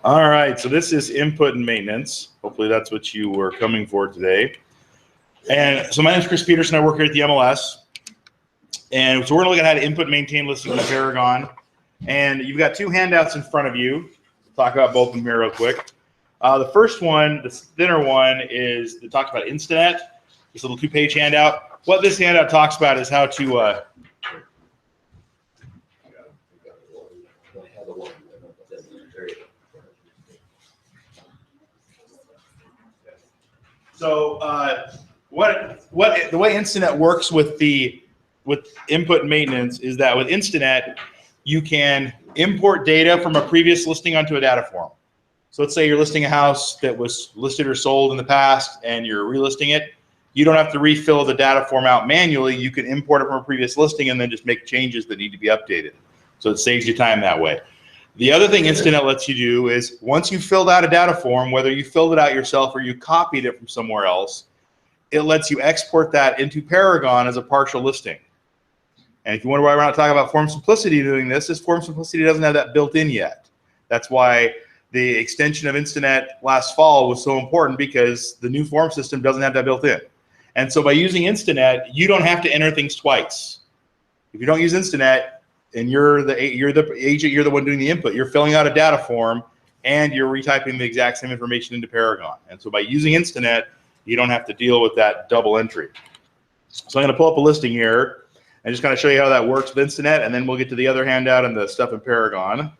All right, so this is input and maintenance. Hopefully that's what you were coming for today. And so my name is Chris Peterson. I work here at the MLS. And so we're going to look at how to input and maintain listings in Paragon. And you've got two handouts in front of you. We'll talk about both of them here real quick. The first one, the thinner one, is that talks about Instinet. This little two-page handout. What this handout talks about is how to the way Instinet works with input and maintenance is that with Instinet, you can import data from a previous listing onto a data form. So let's say you're listing a house that was listed or sold in the past and you're relisting it. You don't have to refill the data form out manually. You can import it from a previous listing and then just make changes that need to be updated. So it saves you time that way. The other thing Instinet lets you do is once you've filled out a data form, whether you filled it out yourself or you copied it from somewhere else, it lets you export that into Paragon as a partial listing. And if you wonder why we're not talking about Form Simplicity doing this, is Form Simplicity doesn't have that built in yet. That's why the extension of Instinet last fall was so important, because the new form system doesn't have that built in. And so by using Instinet, you don't have to enter things twice. If you don't use Instinet, and you're the agent, you're the one doing the input, you're filling out a data form and you're retyping the exact same information into Paragon. And so by using Instinet, you don't have to deal with that double entry. So I'm going to pull up a listing here and just kind of show you how that works with Instinet, and then we'll get to the other handout and the stuff in Paragon.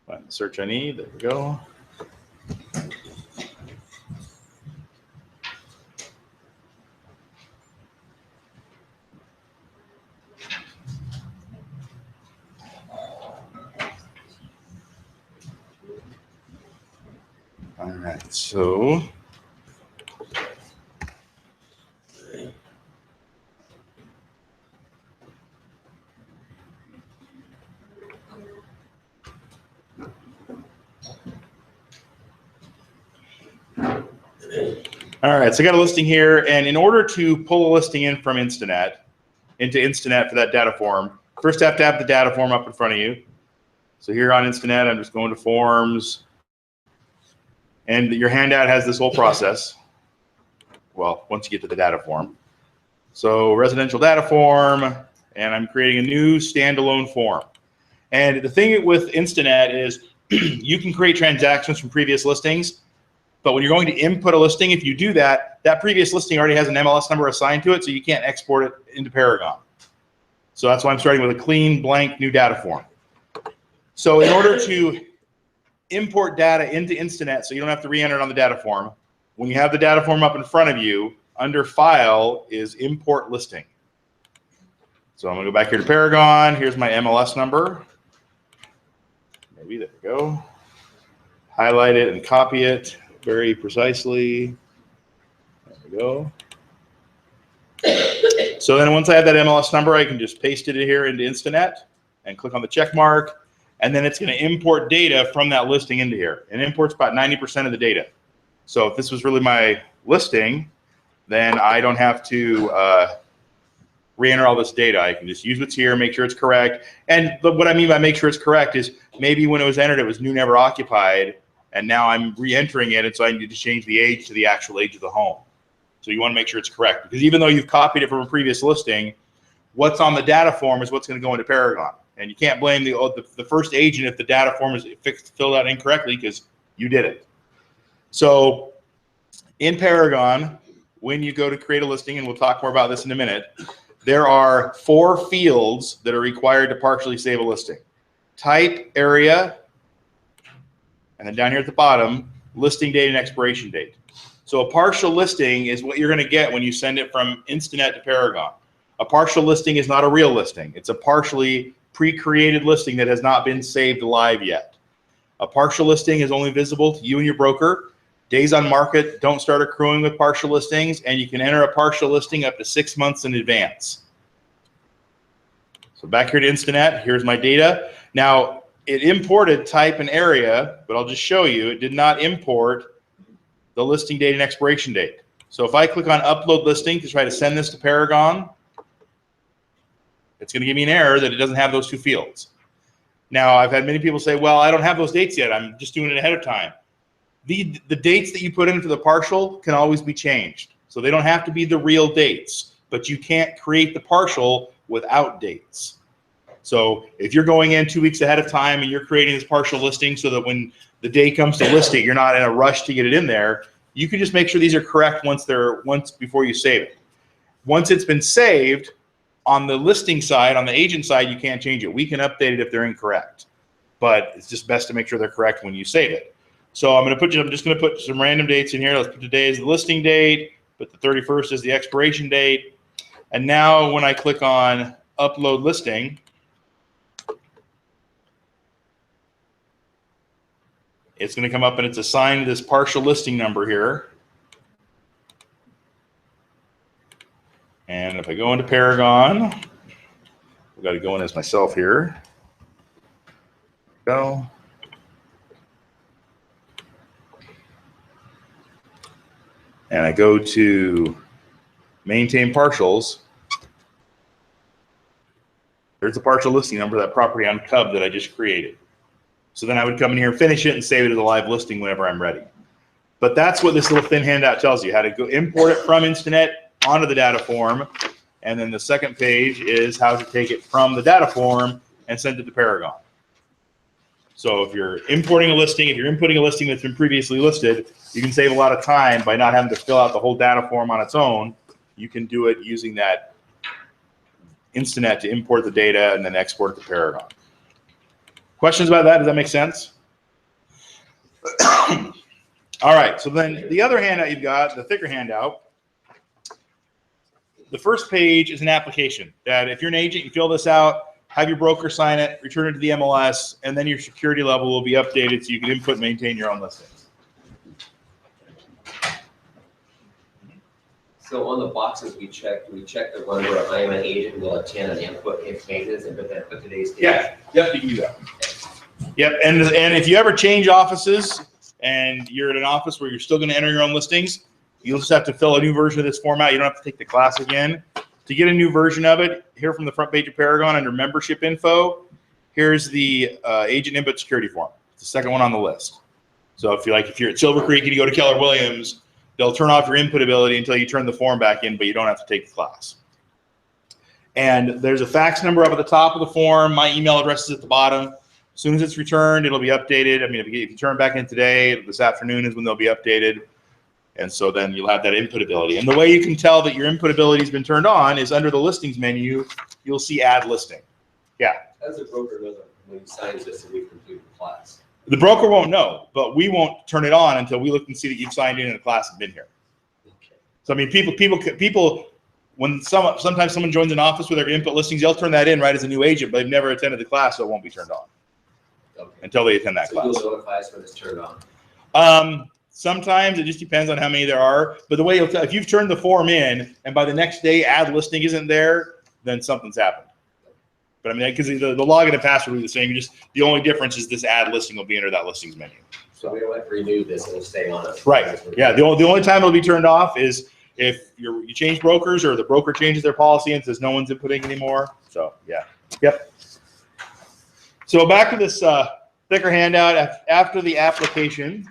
Find the search I need. There we go. All right, so I got a listing here, and in order to pull a listing in from Instinet into Instinet for that data form, first have to have the data form up in front of you. So here on Instinet, I'm just going to Forms. And your handout has this whole process. Well, once you get to the data form. So residential data form, and I'm creating a new standalone form. And the thing with Instinet is you can create transactions from previous listings, but when you're going to input a listing, if you do that, that previous listing already has an MLS number assigned to it, so you can't export it into Paragon. So that's why I'm starting with a clean, blank, new data form. So in order to import data into Instinet so you don't have to re-enter it on the data form, when you have the data form up in front of you, under File is Import Listing. So I'm going to go back here to Paragon. Here's my MLS number. Maybe, there we go. Highlight it and copy it very precisely. There we go. So then once I have that MLS number, I can just paste it here into Instinet and click on the check mark. And then it's going to import data from that listing into here. It imports about 90% of the data. So if this was really my listing, then I don't have to re-enter all this data. I can just use what's here, make sure it's correct. And what I mean by make sure it's correct is maybe when it was entered, it was new, never occupied, and now I'm re-entering it, and so I need to change the age to the actual age of the home. So you want to make sure it's correct, because even though you've copied it from a previous listing, what's on the data form is what's going to go into Paragon. And you can't blame the first agent if the data form is filled out incorrectly, because you did it. So in Paragon, when you go to create a listing, and we'll talk more about this in a minute, there are 4 fields that are required to partially save a listing. Type, area, and then down here at the bottom, listing date and expiration date. So a partial listing is what you're going to get when you send it from Instinet to Paragon. A partial listing is not a real listing. It's a partially pre-created listing that has not been saved live yet. A partial listing is only visible to you and your broker. Days on market don't start accruing with partial listings, and you can enter a partial listing up to 6 months in advance. So back here to Instinet, here's my data. Now, it imported type and area, but I'll just show you, it did not import the listing date and expiration date. So if I click on upload listing to try to send this to Paragon, It's going to give me an error that it doesn't have those two fields. Now, I've had many people say, well, I don't have those dates yet. I'm just doing it ahead of time. The dates that you put into the partial can always be changed. So they don't have to be the real dates, but you can't create the partial without dates. So if you're going in 2 weeks ahead of time and you're creating this partial listing so that when the day comes to list it, you're not in a rush to get it in there, you can just make sure these are correct once before you save it. Once it's been saved, on the listing side, on the agent side, you can't change it. We can update it if they're incorrect, but it's just best to make sure they're correct when you save it. So I'm just going to put some random dates in here. Let's put today as the listing date, put the 31st as the expiration date. And now when I click on upload listing, it's going to come up and it's assigned this partial listing number here. And if I go into Paragon, I've got to go in as myself here. Go. And I go to maintain partials. There's the partial listing number, that property on Cub that I just created. So then I would come in here and finish it and save it as a live listing whenever I'm ready. But that's what this little thin handout tells you, how to go import it from Instanet onto the data form. And then the second page is how to take it from the data form and send it to Paragon. So if you're importing a listing, if you're inputting a listing that's been previously listed, you can save a lot of time by not having to fill out the whole data form on its own. You can do it using that Instanet to import the data and then export it to Paragon. Questions about that? Does that make sense? All right, so then the other handout you've got, the thicker handout, the first page is an application that if you're an agent, you fill this out, have your broker sign it, return it to the MLS, and then your security level will be updated so you can input and maintain your own listings. So on the boxes we check the one where I am an agent will attend and input information and put today's date. Yeah, yep, you can do that. Yep, and if you ever change offices and you're at an office where you're still going to enter your own listings, you'll just have to fill a new version of this form out. You don't have to take the class again. To get a new version of it, here from the front page of Paragon under membership info, here's the agent input security form. It's the second one on the list. So if you're at Silver Creek and you go to Keller Williams, they'll turn off your input ability until you turn the form back in, but you don't have to take the class. And there's a fax number up at the top of the form. My email address is at the bottom. As soon as it's returned, it'll be updated. I mean, if you turn back in today, this afternoon is when they'll be updated. And so then you'll have that input ability. And the way you can tell that your input ability has been turned on is under the listings menu, you'll see add listing. Yeah. As a broker knows when he signs this and we've completed the class. The broker won't know, but we won't turn it on until we look and see that you've signed in and the class has been here. Okay. So I mean, people, when sometimes someone joins an office with their input listings, they'll turn that in right as a new agent, but they've never attended the class, so it won't be turned on until they attend that class. You'll notify us when it's turned on. Sometimes it just depends on how many there are. But the way you'll tell, if you've turned the form in and by the next day add listing isn't there, then something's happened. But I mean, because the login and password will be the same. The only difference is this add listing will be under that listings menu. So we don't have to renew this; it'll stay on us. Right. Yeah. The only time it'll be turned off is if you change brokers or the broker changes their policy and says no one's inputting anymore. So yeah. Yep. So back to this thicker handout. After the application,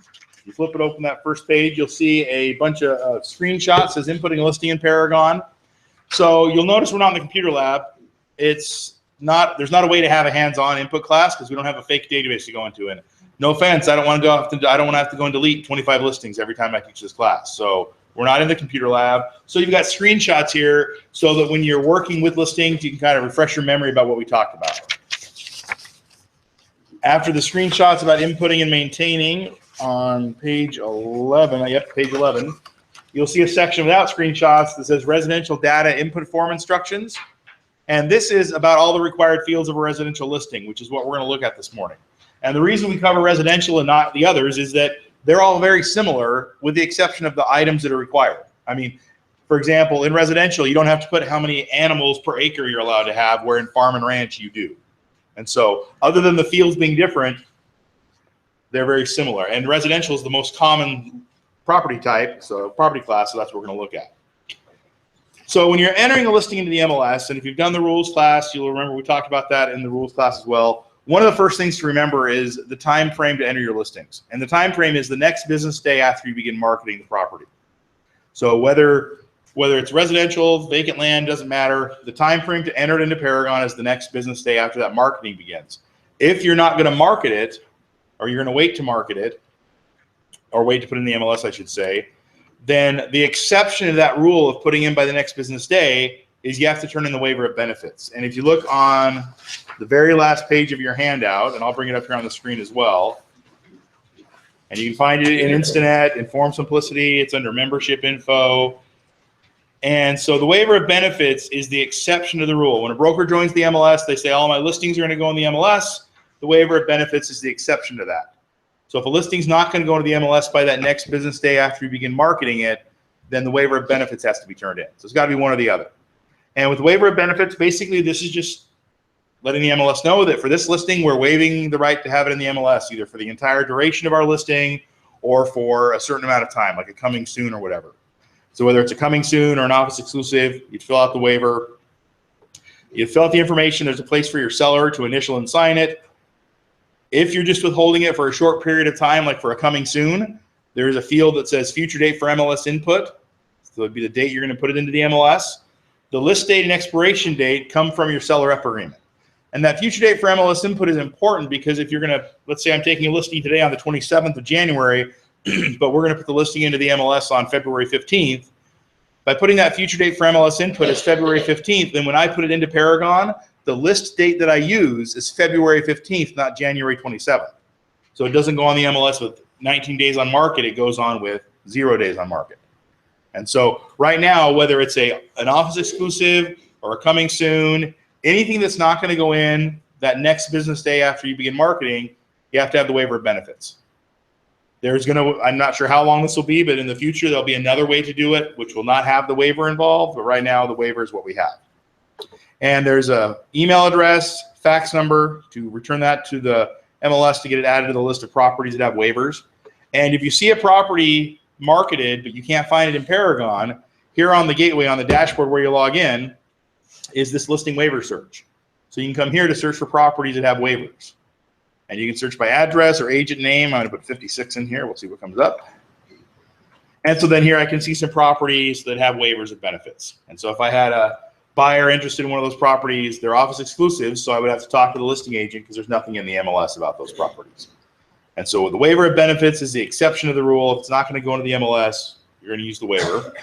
you flip it open that first page, you'll see a bunch of screenshots says inputting a listing in Paragon. So you'll notice we're not in the computer lab. There's not a way to have a hands-on input class because we don't have a fake database to go into. And no offense, I don't want to have to go and delete 25 listings every time I teach this class. So we're not in the computer lab. So you've got screenshots here so that when you're working with listings, you can kind of refresh your memory about what we talked about. After the screenshots about inputting and maintaining, on page 11, page 11, you'll see a section without screenshots that says residential data input form instructions. And this is about all the required fields of a residential listing, which is what we're going to look at this morning. And the reason we cover residential and not the others is that they're all very similar with the exception of the items that are required. I mean, for example, in residential, you don't have to put how many animals per acre you're allowed to have, where in farm and ranch you do. And so other than the fields being different, they're very similar. And residential is the most common property type, so property class, so that's what we're going to look at. So when you're entering a listing into the MLS, and if you've done the rules class, you'll remember we talked about that in the rules class as well. One of the first things to remember is the time frame to enter your listings. And the time frame is the next business day after you begin marketing the property. So whether it's residential, vacant land, doesn't matter. The time frame to enter it into Paragon is the next business day after that marketing begins. If you're not going to market it, or you're going to wait to market it, or wait to put in the MLS, I should say, then the exception to that rule of putting in by the next business day is you have to turn in the waiver of benefits. And if you look on the very last page of your handout, and I'll bring it up here on the screen as well, and you can find it in Instinet, in Form Simplicity, it's under membership info. And so the waiver of benefits is the exception to the rule. When a broker joins the MLS, they say all my listings are going to go in the MLS. The waiver of benefits is the exception to that. So if a listing's not going to go into the MLS by that next business day after you begin marketing it, then the waiver of benefits has to be turned in. So it's got to be one or the other. And with waiver of benefits, basically this is just letting the MLS know that for this listing, we're waiving the right to have it in the MLS, either for the entire duration of our listing or for a certain amount of time, like a coming soon or whatever. So whether it's a coming soon or an office exclusive, you'd fill out the waiver. You fill out the information. There's a place for your seller to initial and sign it. If you're just withholding it for a short period of time, like for a coming soon, there's a field that says future date for MLS input. So it would be the date you're going to put it into the MLS. The list date and expiration date come from your seller rep agreement. And that future date for MLS input is important because if you're going to, let's say I'm taking a listing today on the 27th of January, but we're going to put the listing into the MLS on February 15th. By putting that future date for MLS input as February 15th, then when I put it into Paragon, the list date that I use is February 15th, not January 27th. So it doesn't go on the MLS with 19 days on market. It goes on with 0 days on market. And so right now, whether it's an office exclusive or a coming soon, anything that's not going to go in that next business day after you begin marketing, you have to have the waiver of benefits. I'm not sure how long this will be, but in the future, there'll be another way to do it, which will not have the waiver involved. But right now, the waiver is what we have. And there's a email address, fax number to return that to the MLS to get it added to the list of properties that have waivers. And if you see a property marketed, but you can't find it in Paragon, here on the gateway on the dashboard where you log in is this listing waiver search. So you can come here to search for properties that have waivers. And you can search by address or agent name. I'm going to put 56 in here. We'll see what comes up. And so then here I can see some properties that have waivers of benefits. And so if I had a buyer interested in one of those properties, they're office exclusives, so I would have to talk to the listing agent because there's nothing in the MLS about those properties. And so the waiver of benefits is the exception to the rule. If it's not going to go into the MLS, you're going to use the waiver.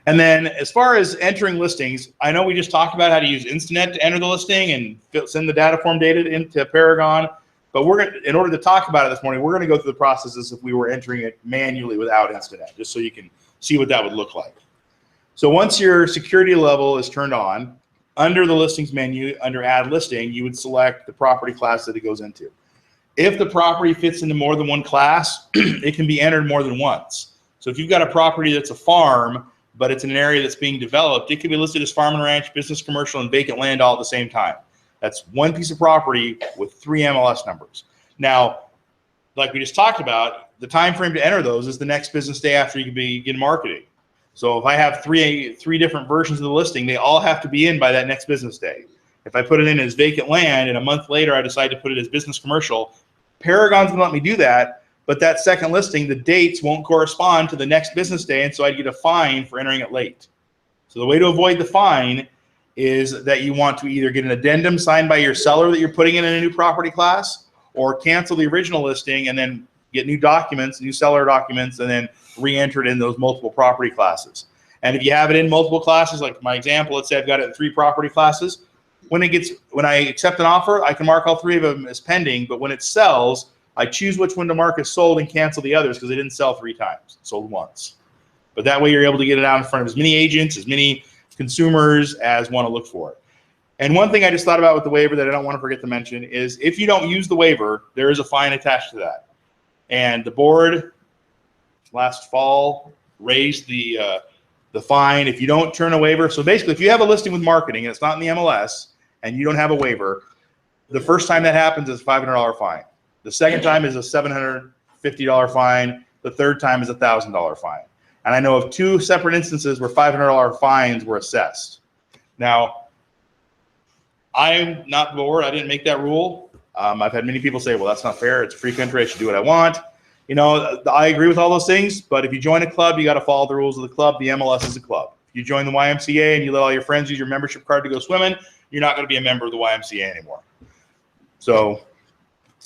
And then as far as entering listings, I know we just talked about how to use Instinet to enter the listing and send the data form data into Paragon. But in order to talk about it this morning, we're going to go through the process as if we were entering it manually without Instinet, just so you can see what that would look like. So once your security level is turned on, under the listings menu, under add listing, you would select the property class that it goes into. If the property fits into more than one class, it can be entered more than once. So if you've got a property that's a farm, but it's in an area that's being developed, it could be listed as farm and ranch, business, commercial, and vacant land all at the same time. That's one piece of property with 3 MLS numbers. Now, like we just talked about, the time frame to enter those is the next business day after you begin marketing. So if I have three different versions of the listing, they all have to be in by that next business day. If I put it in as vacant land and a month later I decide to put it as business commercial, Paragon's going to let me do that. But that second listing, the dates won't correspond to the next business day, and so I'd get a fine for entering it late. So the way to avoid the fine is that you want to either get an addendum signed by your seller that you're putting in a new property class, or cancel the original listing and then get new documents, new seller documents, and then re-enter it in those multiple property classes. And if you have it in multiple classes, like my example, let's say I've got it in 3 property classes, when I accept an offer, I can mark all 3 of them as pending, but when it sells, I choose which one to mark as sold and cancel the others because they didn't sell 3 times. It sold once. But that way you're able to get it out in front of as many agents, as many consumers as want to look for it. And one thing I just thought about with the waiver that I don't want to forget to mention is if you don't use the waiver, there is a fine attached to that. And the board last fall raised the fine if you don't turn a waiver. So basically, if you have a listing with marketing and it's not in the MLS and you don't have a waiver, the first time that happens is a $500 fine. The second time is a $750 fine. The third time is a $1,000 fine. And I know of 2 separate instances where $500 fines were assessed. Now, I'm not the board. I didn't make that rule. I've had many people say, well, that's not fair. It's a free country. I should do what I want. You know, I agree with all those things, but if you join a club, you got to follow the rules of the club. The MLS is a club. If you join the YMCA and you let all your friends use your membership card to go swimming, you're not going to be a member of the YMCA anymore. So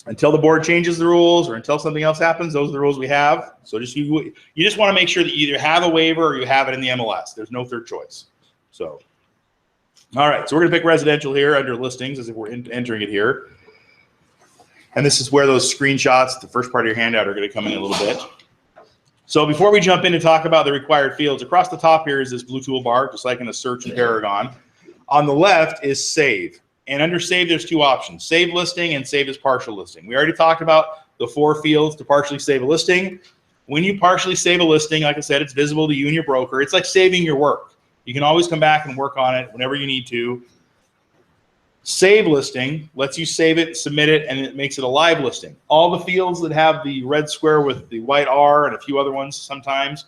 until the board changes the rules or until something else happens, those are the rules we have. So you just want to make sure that you either have a waiver or you have it in the MLS. There's no third choice. So, all right, so we're going to pick residential here under listings as if we're entering it here. And this is where those screenshots, the first part of your handout, are going to come in a little bit. So before we jump in to talk about the required fields, across the top here is this blue toolbar, just like in the search in Paragon. On the left is save. And under save, there's 2 options, save listing and save as partial listing. We already talked about the 4 fields to partially save a listing. When you partially save a listing, like I said, it's visible to you and your broker. It's like saving your work. You can always come back and work on it whenever you need to. Save listing lets you save it, submit it, and it makes it a live listing. All the fields that have the red square with the white R and a few other ones sometimes,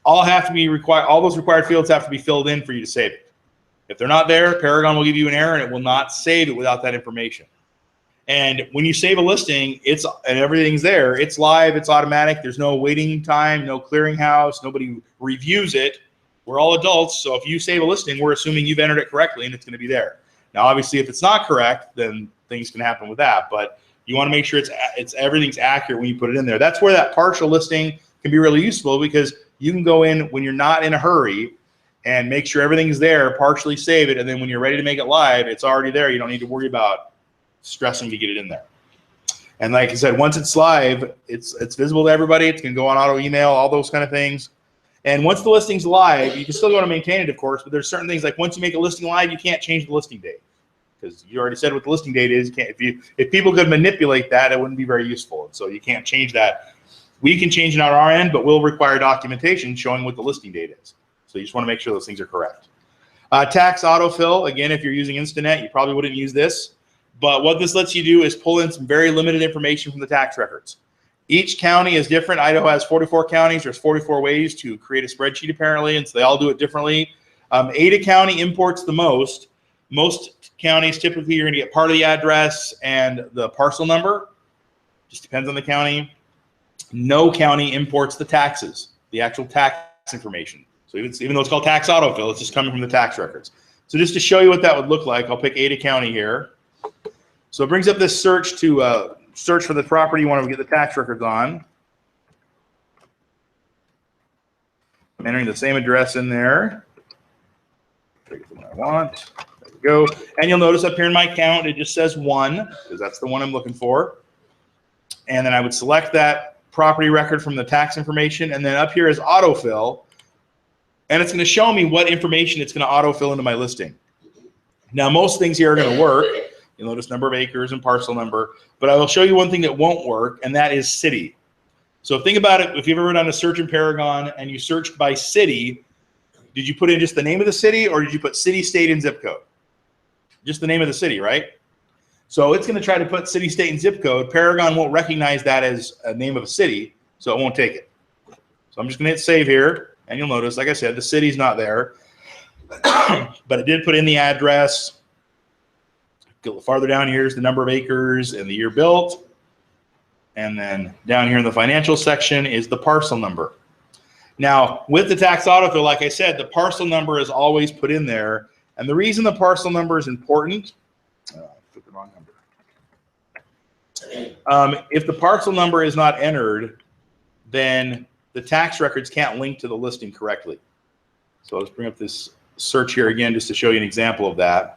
all have to be required. All those required fields have to be filled in for you to save it. If they're not there, Paragon will give you an error and it will not save it without that information. And when you save a listing, and everything's there, it's live, it's automatic. There's no waiting time, no clearinghouse, nobody reviews it. We're all adults, so if you save a listing, we're assuming you've entered it correctly and it's going to be there. Now, obviously, if it's not correct, then things can happen with that. But you want to make sure everything's accurate when you put it in there. That's where that partial listing can be really useful, because you can go in when you're not in a hurry and make sure everything's there, partially save it, and then when you're ready to make it live, it's already there. You don't need to worry about stressing to get it in there. And like I said, once it's live, it's visible to everybody. It's going to go on auto email, all those kind of things. And once the listing's live, you can still go to maintain it, of course, but there's certain things like once you make a listing live, you can't change the listing date, because you already said what the listing date is. You can't, if people could manipulate that, it wouldn't be very useful. And so you can't change that. We can change it on our end, but we'll require documentation showing what the listing date is. So you just want to make sure those things are correct. Tax autofill, again, if you're using Instinet, you probably wouldn't use this. But what this lets you do is pull in some very limited information from the tax records. Each county is different. Idaho has 44 counties. There's 44 ways to create a spreadsheet, apparently, and so they all do it differently. Ada County imports the most. Most counties, typically, you're going to get part of the address and the parcel number. Just depends on the county. No county imports the taxes, the actual tax information. So even though it's called tax autofill, it's just coming from the tax records. So just to show you what that would look like, I'll pick Ada County here. So it brings up this search to search for the property you want to get the tax records on. I'm entering the same address in there. Take the one I want. There we go. And you'll notice up here in my count, it just says 1, because that's the one I'm looking for. And then I would select that property record from the tax information, and then up here is autofill. And it's going to show me what information it's going to autofill into my listing. Now, most things here are going to work. You'll notice number of acres and parcel number, but I will show you one thing that won't work, and that is city. So think about it. If you've ever done a search in Paragon and you searched by city, did you put in just the name of the city, or did you put city, state, and zip code? Just the name of the city, right? So it's going to try to put city, state, and zip code. Paragon won't recognize that as a name of a city, so it won't take it. So I'm just going to hit save here, and you'll notice, like I said, the city's not there, but it did put in the address. A little farther down here is the number of acres and the year built. And then down here in the financial section is the parcel number. Now, with the tax autofill, like I said, the parcel number is always put in there. And the reason the parcel number is important, I put the wrong number. If the parcel number is not entered, then the tax records can't link to the listing correctly. So let's bring up this search here again just to show you an example of that.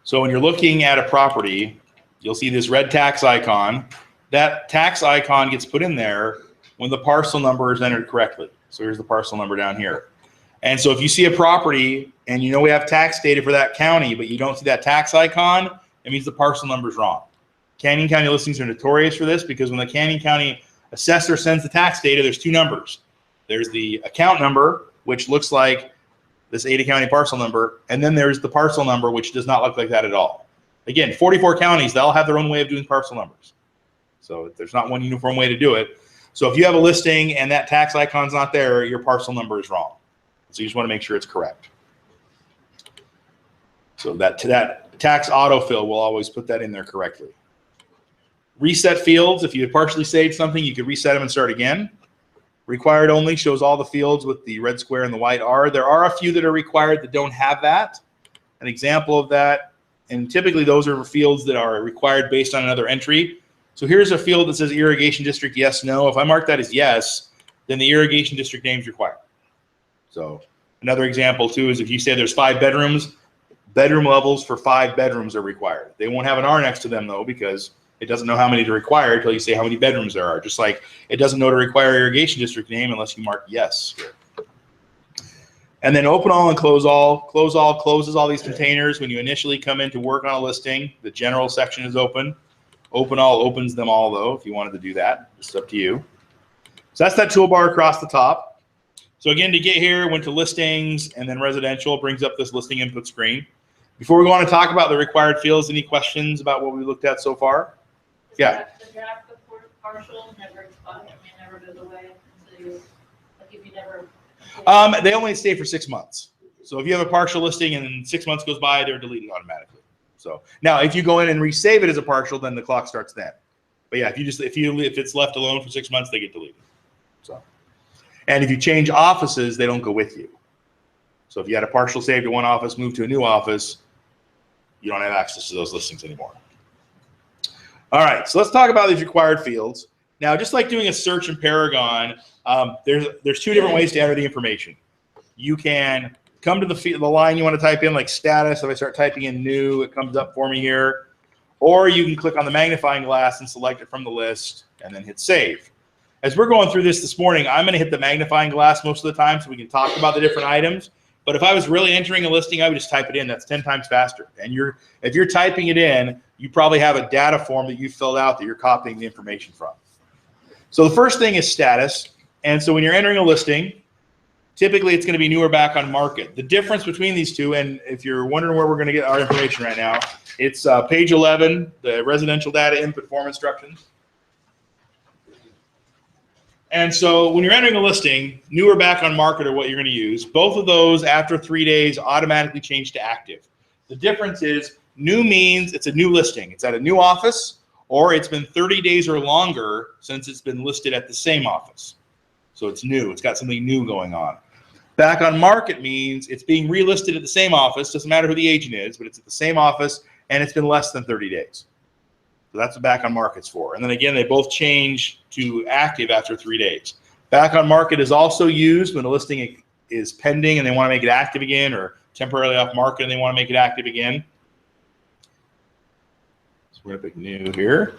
So when you're looking at a property, you'll see this red tax icon. That tax icon gets put in there when the parcel number is entered correctly. So here's the parcel number down here. And so if you see a property and you know we have tax data for that county, but you don't see that tax icon, it means the parcel number is wrong. Canyon County listings are notorious for this, because when the Canyon County assessor sends the tax data, there's 2 numbers. There's the account number, which looks like this Ada County parcel number, and then there's the parcel number, which does not look like that at all. Again, 44 counties, they all have their own way of doing parcel numbers. So there's not one uniform way to do it. So if you have a listing and that tax icon's not there, your parcel number is wrong. So you just want to make sure it's correct. So that tax autofill will always put that in there correctly. Reset fields, if you had partially saved something, you could reset them and start again. Required only shows all the fields with the red square and the white R. There are a few that are required that don't have that. An example of that, and typically those are fields that are required based on another entry. So here's a field that says irrigation district, yes, no. If I mark that as yes, then the irrigation district name is required. So another example too is if you say there's 5 bedrooms, bedroom levels for 5 bedrooms are required. They won't have an R next to them though, because it doesn't know how many to require until you say how many bedrooms there are. Just like it doesn't know to require irrigation district name unless you mark yes. And then open all and close all. Close all closes all these containers. When you initially come in to work on a listing, the general section is open. Open all opens them all though, if you wanted to do that. It's up to you. So that's that toolbar across the top. So again, to get here, went to listings and then residential, brings up this listing input screen. Before we go on to talk about the required fields, any questions about what we looked at so far? Yeah. The draft report partial never expires. I mean, never goes away until you, like if you never. They only stay for 6 months. So if you have a partial listing and 6 months goes by, they're deleted automatically. So now if you go in and resave it as a partial, then the clock starts then. But yeah, if it's left alone for 6 months, they get deleted. So, and if you change offices, they don't go with you. So if you had a partial saved at one office, move to a new office, you don't have access to those listings anymore. All right, so let's talk about these required fields. Now, just like doing a search in Paragon, there's 2 different ways to enter the information. You can come to the line you want to type in, like status. If I start typing in new, it comes up for me here. Or you can click on the magnifying glass and select it from the list and then hit save. As we're going through this morning, I'm going to hit the magnifying glass most of the time so we can talk about the different items. But if I was really entering a listing, I would just type it in. That's 10 times faster. And if you're typing it in, you probably have a data form that you filled out that you're copying the information from. So the first thing is status. And so when you're entering a listing, typically it's going to be new or back on market. The difference between these two, and if you're wondering where we're going to get our information right now, it's page 11, the residential data input form instructions. And so when you're entering a listing, new or back on market are what you're going to use. Both of those after 3 days automatically change to active. The difference is new means it's a new listing. It's at a new office, or it's been 30 days or longer since it's been listed at the same office. So it's new. It's got something new going on. Back on market means it's being relisted at the same office. Doesn't matter who the agent is, but it's at the same office and it's been less than 30 days. So that's what back on market's for. And then again, they both change to active after 3 days. Back on market is also used when a listing is pending and they want to make it active again, or temporarily off market and they want to make it active again. So we're going to pick new here.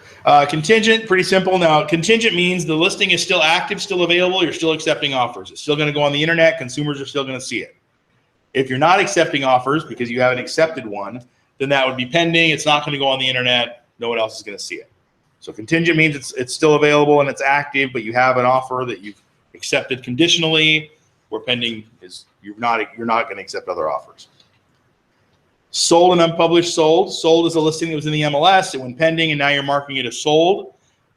Contingent, pretty simple. Now, contingent means the listing is still active, still available. You're still accepting offers. It's still going to go on the internet. Consumers are still going to see it. If you're not accepting offers because you haven't accepted one, then that would be pending. It's not going to go on the internet. No one else is going to see it. So contingent means it's still available and it's active, but you have an offer that you've accepted conditionally, where pending is you're not going to accept other offers. Sold and unpublished sold. Sold is a listing that was in the MLS. It went pending, and now you're marking it as sold.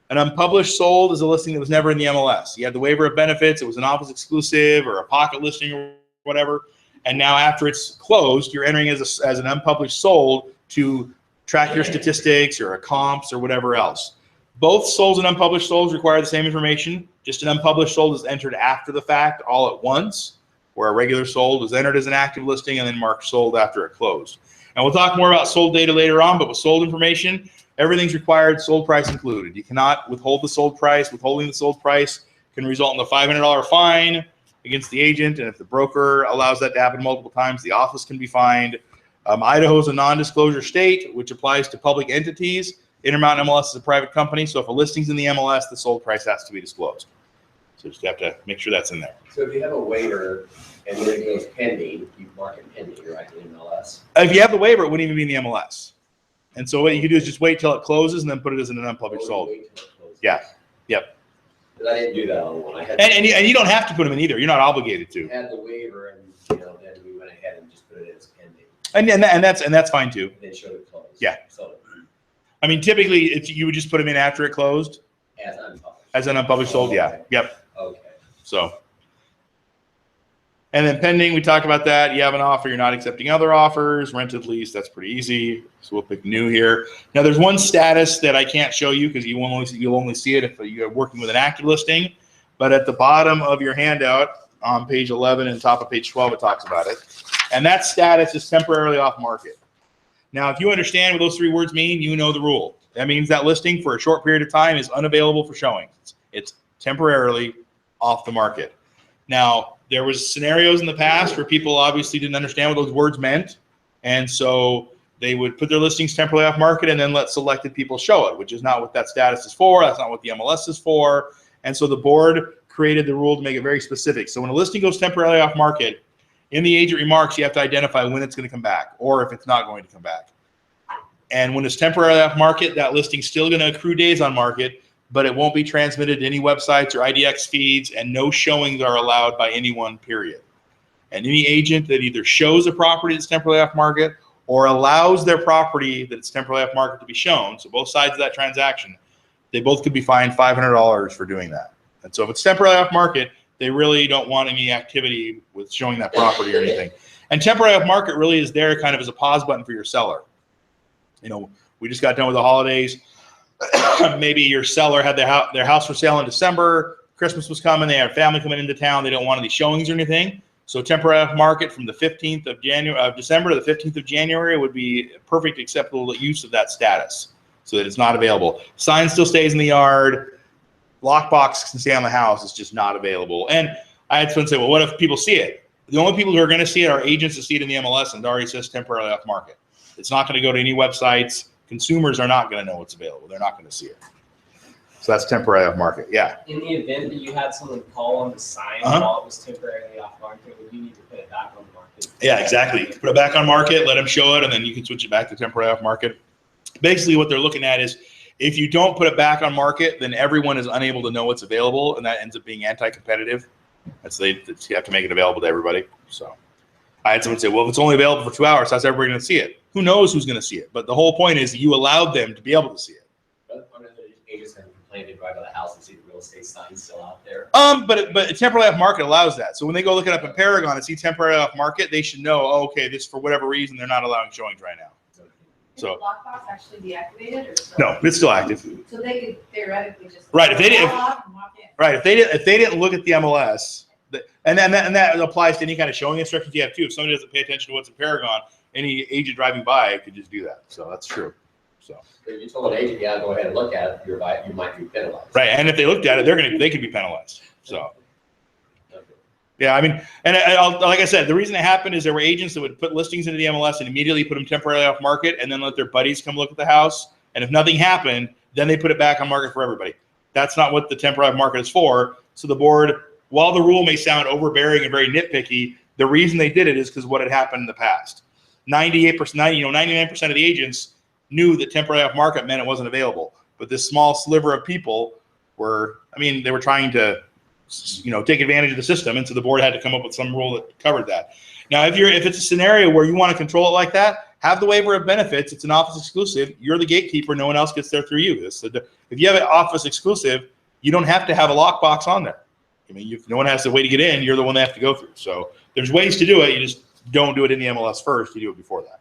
An unpublished sold is a listing that was never in the MLS. You had the waiver of benefits. It was an office exclusive or a pocket listing or whatever. And now after it's closed, you're entering as an unpublished sold to track your statistics or a comps or whatever else. Both solds and unpublished solds require the same information. Just an unpublished sold is entered after the fact all at once, where a regular sold is entered as an active listing and then marked sold after it closed. And we'll talk more about sold data later on, but with sold information, everything's required, sold price included. You cannot withhold the sold price. Withholding the sold price can result in a $500 fine against the agent, and if the broker allows that to happen multiple times, the office can be fined. Idaho is a non-disclosure state, which applies to public entities. Intermountain MLS is a private company, so if a listing's in the MLS, the sold price has to be disclosed. So just have to make sure that's in there. So if you have a waiver and then it goes pending, you mark it pending, right, in MLS? If you have the waiver, it wouldn't even be in the MLS. And so what you can do is just wait till it closes and then put it as an unpublished sold. Yeah. Yep. Because I didn't do that on one. I had And you don't have to put them in either. You're not obligated to. had the waiver, and then we went ahead and just put it as pending. And that's fine too. And then showed it closed. Yeah. So I mean, typically, you would just put them in after it closed. as unpublished. As an unpublished sold, yeah. Yep. Okay. So, and then pending, we talked about that. You have an offer, you're not accepting other offers. Rented lease, that's pretty easy. So we'll pick new here. Now there's one status that I can't show you because you'll only see it if you're working with an active listing. But at the bottom of your handout on page 11 and top of page 12, it talks about it. And that status is temporarily off market. Now, if you understand what those three words mean, you know the rule. That means that listing for a short period of time is unavailable for showing. It's temporarily off the market. Now, there was scenarios in the past where people obviously didn't understand what those words meant. And so they would put their listings temporarily off market and then let selected people show it, which is not what that status is for. That's not what the MLS is for. And so the board created the rule to make it very specific. So when a listing goes temporarily off market, in the agent remarks, you have to identify when it's going to come back or if it's not going to come back. And when it's temporarily off market, that listing's still going to accrue days on market, but it won't be transmitted to any websites or IDX feeds, and no showings are allowed by anyone, period. And any agent that either shows a property that's temporarily off market or allows their property that's temporarily off market to be shown, so both sides of that transaction, they both could be fined $500 for doing that. And so if it's temporarily off market, they really don't want any activity with showing that property or anything. And temporary off market really is there kind of as a pause button for your seller. You know, we just got done with the holidays. Maybe your seller had their house for sale in December. Christmas was coming. They had family coming into town. They don't want any showings or anything. So temporary off market from the 15th of December to the 15th of January would be a perfect acceptable use of that status so that it's not available. Sign still stays in the yard. Lockbox can stay on the house. It's just not available. And I had someone say, well, what if people see it? The only people who are going to see it are agents that see it in the MLS, and it already says temporarily off market. It's not going to go to any websites. Consumers are not going to know what's available. They're not going to see it. So that's temporarily off market. Yeah. In the event that you had someone call on the sign while it was temporarily off market, would you need to put it back on the market? Yeah, exactly. Put it back on market, let them show it, and then you can switch it back to temporary off market. Basically, what they're looking at is if you don't put it back on market, then everyone is unable to know what's available, and that ends up being anti-competitive. That's you have to make it available to everybody. So I had someone say, well, if it's only available for 2 hours, how's everybody going to see it? Who knows who's going to see it? But the whole point is you allowed them to be able to see it. But agents have complained to drive by the house and see the real estate sign still out there. But temporary off market allows that. So when they go look it up in Paragon and see temporary off market, they should know, oh, okay, this for whatever reason they're not allowing showings right now. So Can the lockbox actually deactivated or still? no, it's still active. So they could theoretically just. Right, if they didn't- walk and walk in. Right. If they didn't look at the MLS, and that applies to any kind of showing instructions you have too. If somebody doesn't pay attention to what's in Paragon, any agent driving by could just do that. So that's true. So If you told an agent, yeah, go ahead and look at it, you might be penalized. right, and if they looked at it, they could be penalized. So Okay. yeah, I mean, and like I said, the reason it happened is there were agents that would put listings into the MLS and immediately put them temporarily off market, and then let their buddies come look at the house. And if nothing happened, then they put it back on market for everybody. That's not what the temporary market is for. So the board, while the rule may sound overbearing and very nitpicky, the reason they did it is because what had happened in the past. 99% of the agents knew that temporary off market meant it wasn't available. But this small sliver of people they were trying to, take advantage of the system. And so the board had to come up with some rule that covered that. Now, if it's a scenario where you want to control it like that, have the waiver of benefits. It's an office exclusive. You're the gatekeeper. No one else gets there through you. If you have an office exclusive, you don't have to have a lockbox on there. I mean, if no one has to wait to get in, you're the one they have to go through. So there's ways to do it. You just don't do it in the MLS first. You do it before that.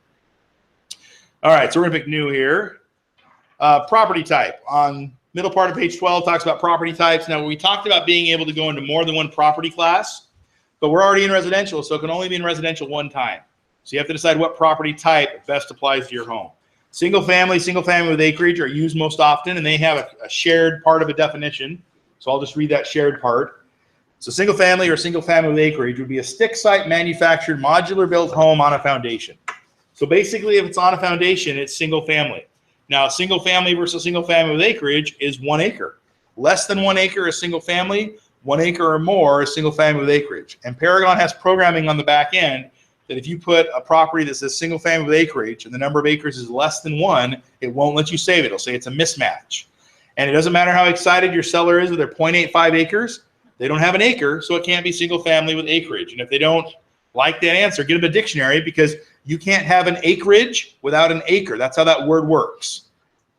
All right, so we're going to pick new here. Property type. On middle part of page 12 talks about property types. Now, we talked about being able to go into more than one property class, but we're already in residential, so it can only be in residential one time. So you have to decide what property type best applies to your home. Single family with acreage are used most often, and they have a shared part of a definition. So I'll just read that shared part. So single family with acreage would be a stick site manufactured modular built home on a foundation. So basically, if it's on a foundation, it's single family. Now, single family versus single family with acreage is 1 acre. Less than 1 acre is single family. 1 acre or more is single family with acreage. And Paragon has programming on the back end that if you put a property that says single family with acreage and the number of acres is less than 1, it won't let you save it. It'll say it's a mismatch. And it doesn't matter how excited your seller is with their 0.85 acres. They don't have an acre, so it can't be single family with acreage. And if they don't like that answer, get them a dictionary, because you can't have an acreage without an acre. That's how that word works.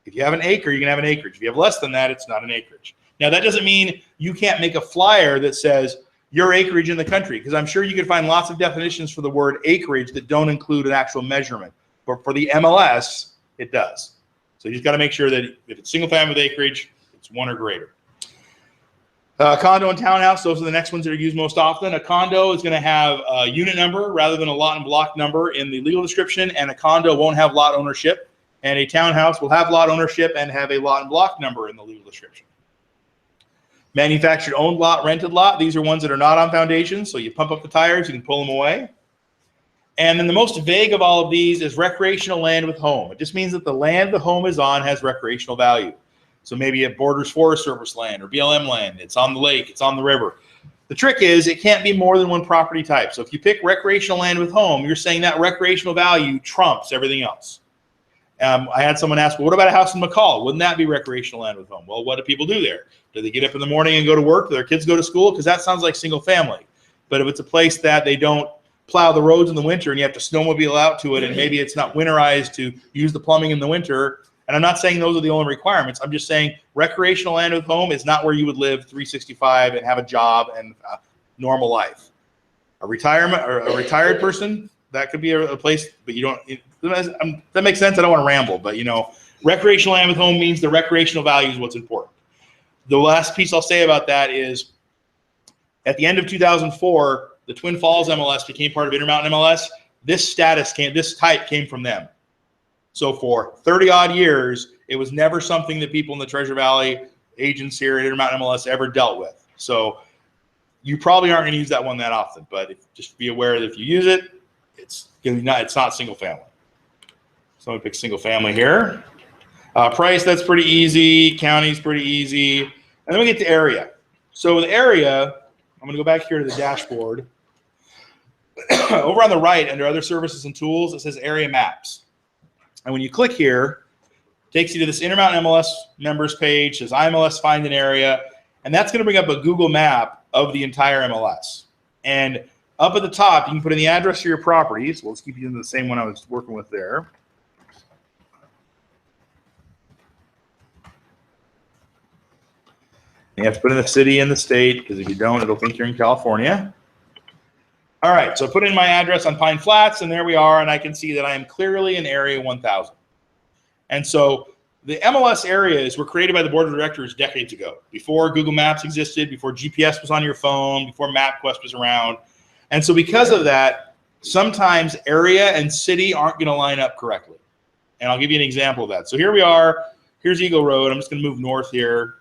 If you have an acre, you can have an acreage. If you have less than that, it's not an acreage. Now, that doesn't mean you can't make a flyer that says your acreage in the country, because I'm sure you could find lots of definitions for the word acreage that don't include an actual measurement. But for the MLS, it does. So you just got to make sure that if it's single family with acreage, it's 1 or greater. Condo and townhouse, those are the next ones that are used most often. A condo is going to have a unit number rather than a lot and block number in the legal description, and a condo won't have lot ownership. And a townhouse will have lot ownership and have a lot and block number in the legal description. Manufactured owned lot, rented lot, these are ones that are not on foundations, so you pump up the tires, you can pull them away. And then the most vague of all of these is recreational land with home. It just means that the land the home is on has recreational value. So maybe it borders Forest Service land or BLM land, it's on the lake, it's on the river. The trick is it can't be more than one property type. So if you pick recreational land with home, you're saying that recreational value trumps everything else. I had someone ask, well, what about a house in McCall? Wouldn't that be recreational land with home? Well, what do people do there? Do they get up in the morning and go to work? Do their kids go to school? Because that sounds like single family. But if it's a place that they don't plow the roads in the winter and you have to snowmobile out to it, and maybe it's not winterized to use the plumbing in the winter, and I'm not saying those are the only requirements. I'm just saying recreational land with home is not where you would live 365 and have a job and a normal life. A retirement or a retired person, that could be a place, but you don't. That makes sense. I don't want to ramble, but you know, recreational land with home means the recreational value is what's important. The last piece I'll say about that is, at the end of 2004, the Twin Falls MLS became part of Intermountain MLS. This type came from them. So for 30 odd years, it was never something that people in the Treasure Valley agents here at Intermountain MLS ever dealt with. So you probably aren't going to use that one that often, but just be aware that if you use it, it's not single family. So I'm gonna pick single family here. Price, that's pretty easy. County's pretty easy. And then we get to area. So the area, I'm gonna go back here to the dashboard. Over on the right, under other services and tools, it says area maps. And when you click here, it takes you to this Intermountain MLS members page, says IMLS find an area, and that's gonna bring up a Google map of the entire MLS. And up at the top, you can put in the address of your properties. Well, let's keep using the same one I was working with there. You have to put in the city and the state, because if you don't, it'll think you're in California. All right, so I put in my address on Pine Flats, and there we are, and I can see that I am clearly in Area 1000. And so the MLS areas were created by the board of directors decades ago, before Google Maps existed, before GPS was on your phone, before MapQuest was around. And so because of that, sometimes area and city aren't going to line up correctly. And I'll give you an example of that. So here we are. Here's Eagle Road. I'm just going to move north here.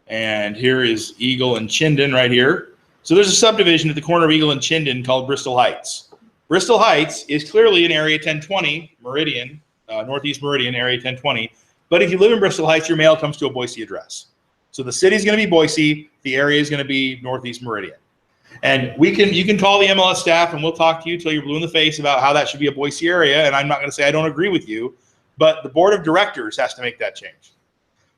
And here is Eagle and Chinden right here. So there's a subdivision at the corner of Eagle and Chinden called Bristol Heights. Bristol Heights is clearly in Area 1020, Meridian, Northeast Meridian, Area 1020. But if you live in Bristol Heights, your mail comes to a Boise address. So the city's going to be Boise. The area is going to be Northeast Meridian. And you can call the MLS staff and we'll talk to you till you're blue in the face about how that should be a Boise area. And I'm not going to say I don't agree with you, but the board of directors has to make that change.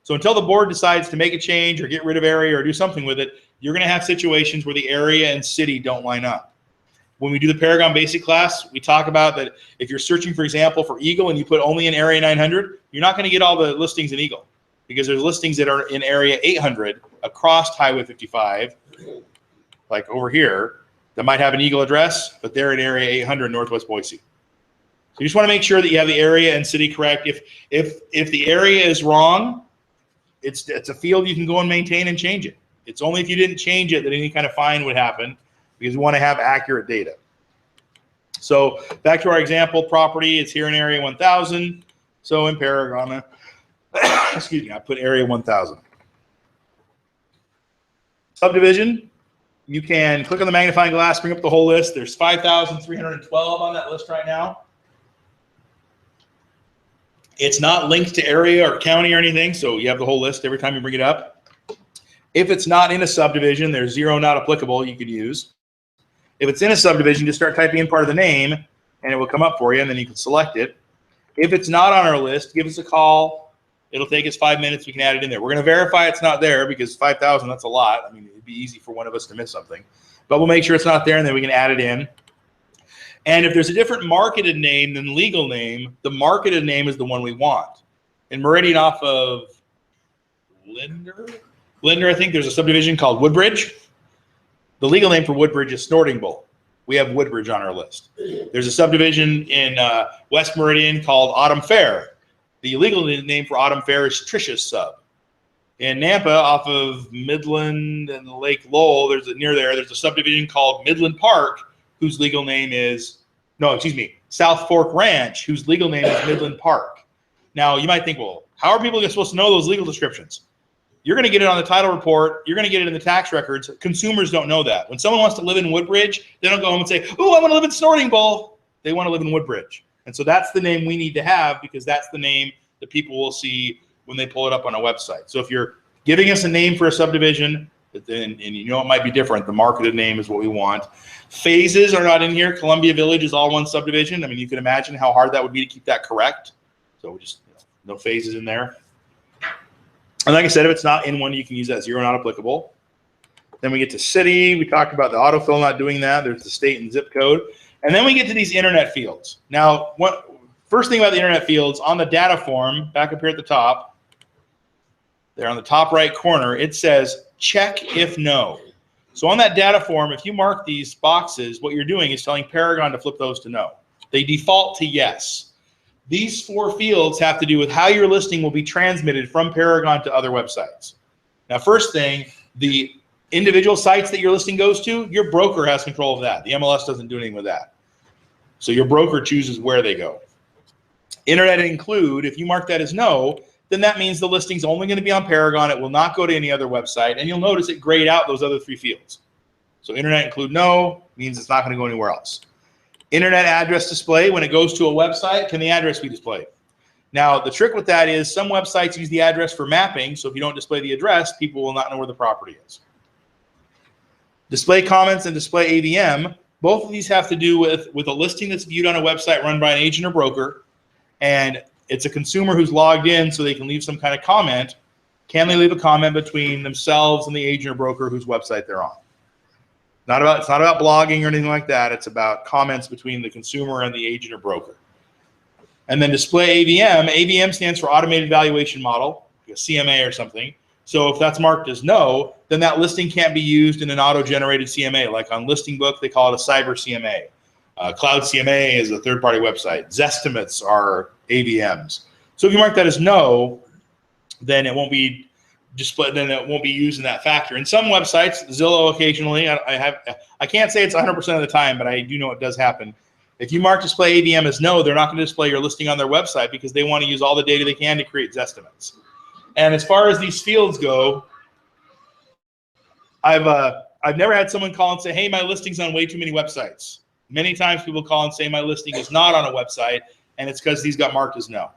So until the board decides to make a change or get rid of area or do something with it, you're going to have situations where the area and city don't line up. When we do the Paragon Basic class, we talk about that if you're searching, for example, for Eagle and you put only in Area 900, you're not going to get all the listings in Eagle, because there's listings that are in Area 800 across Highway 55, like over here, that might have an Eagle address, but they're in Area 800 Northwest Boise. So you just want to make sure that you have the area and city correct. If the area is wrong, it's a field you can go and maintain and change it. It's only if you didn't change it that any kind of fine would happen, because we want to have accurate data. So back to our example, property, it's here in Area 1000. So in Paragon, excuse me, I put Area 1000. Subdivision, you can click on the magnifying glass, bring up the whole list. There's 5,312 on that list right now. It's not linked to area or county or anything, so you have the whole list every time you bring it up. If it's not in a subdivision, there's 0 not applicable you could use. If it's in a subdivision, just start typing in part of the name, and it will come up for you, and then you can select it. If it's not on our list, give us a call. It'll take us 5 minutes. We can add it in there. We're going to verify it's not there, because 5,000, that's a lot. I mean, it'd be easy for one of us to miss something. But we'll make sure it's not there, and then we can add it in. And if there's a different marketed name than legal name, the marketed name is the one we want. In Meridian off of Linder, I think. There's a subdivision called Woodbridge. The legal name for Woodbridge is Snorting Bull. We have Woodbridge on our list. There's a subdivision in West Meridian called Autumn Fair. The legal name for Autumn Fair is Tricia's Sub. In Nampa, off of Midland and Lake Lowell, there's a subdivision called Midland Park, whose legal name is, South Fork Ranch, whose legal name is Midland Park. Now, you might think, well, how are people supposed to know those legal descriptions? You're going to get it on the title report. You're going to get it in the tax records. Consumers don't know that. When someone wants to live in Woodbridge, they don't go home and say, oh, I want to live in Snorting Bull. They want to live in Woodbridge. And so that's the name we need to have, because that's the name that people will see when they pull it up on a website. So if you're giving us a name for a subdivision, and you know it might be different, the marketed name is what we want. Phases are not in here. Columbia Village is all one subdivision. I mean, you can imagine how hard that would be to keep that correct. So we just, no phases in there. And like I said, if it's not in one, you can use that zero, not applicable. Then we get to city. We talked about the autofill not doing that. There's the state and zip code. And then we get to these internet fields. Now, first thing about the internet fields, on the data form, back up here at the top, there on the top right corner, it says check if no. So on that data form, if you mark these boxes, what you're doing is telling Paragon to flip those to no. They default to yes. These 4 fields have to do with how your listing will be transmitted from Paragon to other websites. Now, first thing, the individual sites that your listing goes to, your broker has control of that. The MLS doesn't do anything with that. So your broker chooses where they go. Internet include, if you mark that as no, then that means the listing's only going to be on Paragon. It will not go to any other website. And you'll notice it grayed out those other 3 fields. So internet include no means it's not going to go anywhere else. Internet address display, when it goes to a website, can the address be displayed? Now, the trick with that is some websites use the address for mapping, so if you don't display the address, people will not know where the property is. Display comments and display AVM, both of these have to do with a listing that's viewed on a website run by an agent or broker, and it's a consumer who's logged in so they can leave some kind of comment. Can they leave a comment between themselves and the agent or broker whose website they're on? It's not about blogging or anything like that. It's about comments between the consumer and the agent or broker. And then display AVM. AVM stands for Automated Valuation Model, like a CMA or something. So if that's marked as no, then that listing can't be used in an auto-generated CMA. Like on Listing Book, they call it a cyber CMA. Cloud CMA is a third-party website. Zestimates are AVMs. So if you mark that as no, then it won't be display, then it won't be used in that factor. In some websites, Zillow occasionally, I can't say it's 100% of the time, but I do know it does happen. If you mark display AVM as no, they're not going to display your listing on their website because they want to use all the data they can to create estimates. And as far as these fields go, I've never had someone call and say, hey, my listing's on way too many websites. Many times people call and say my listing is not on a website, and it's because these got marked as no.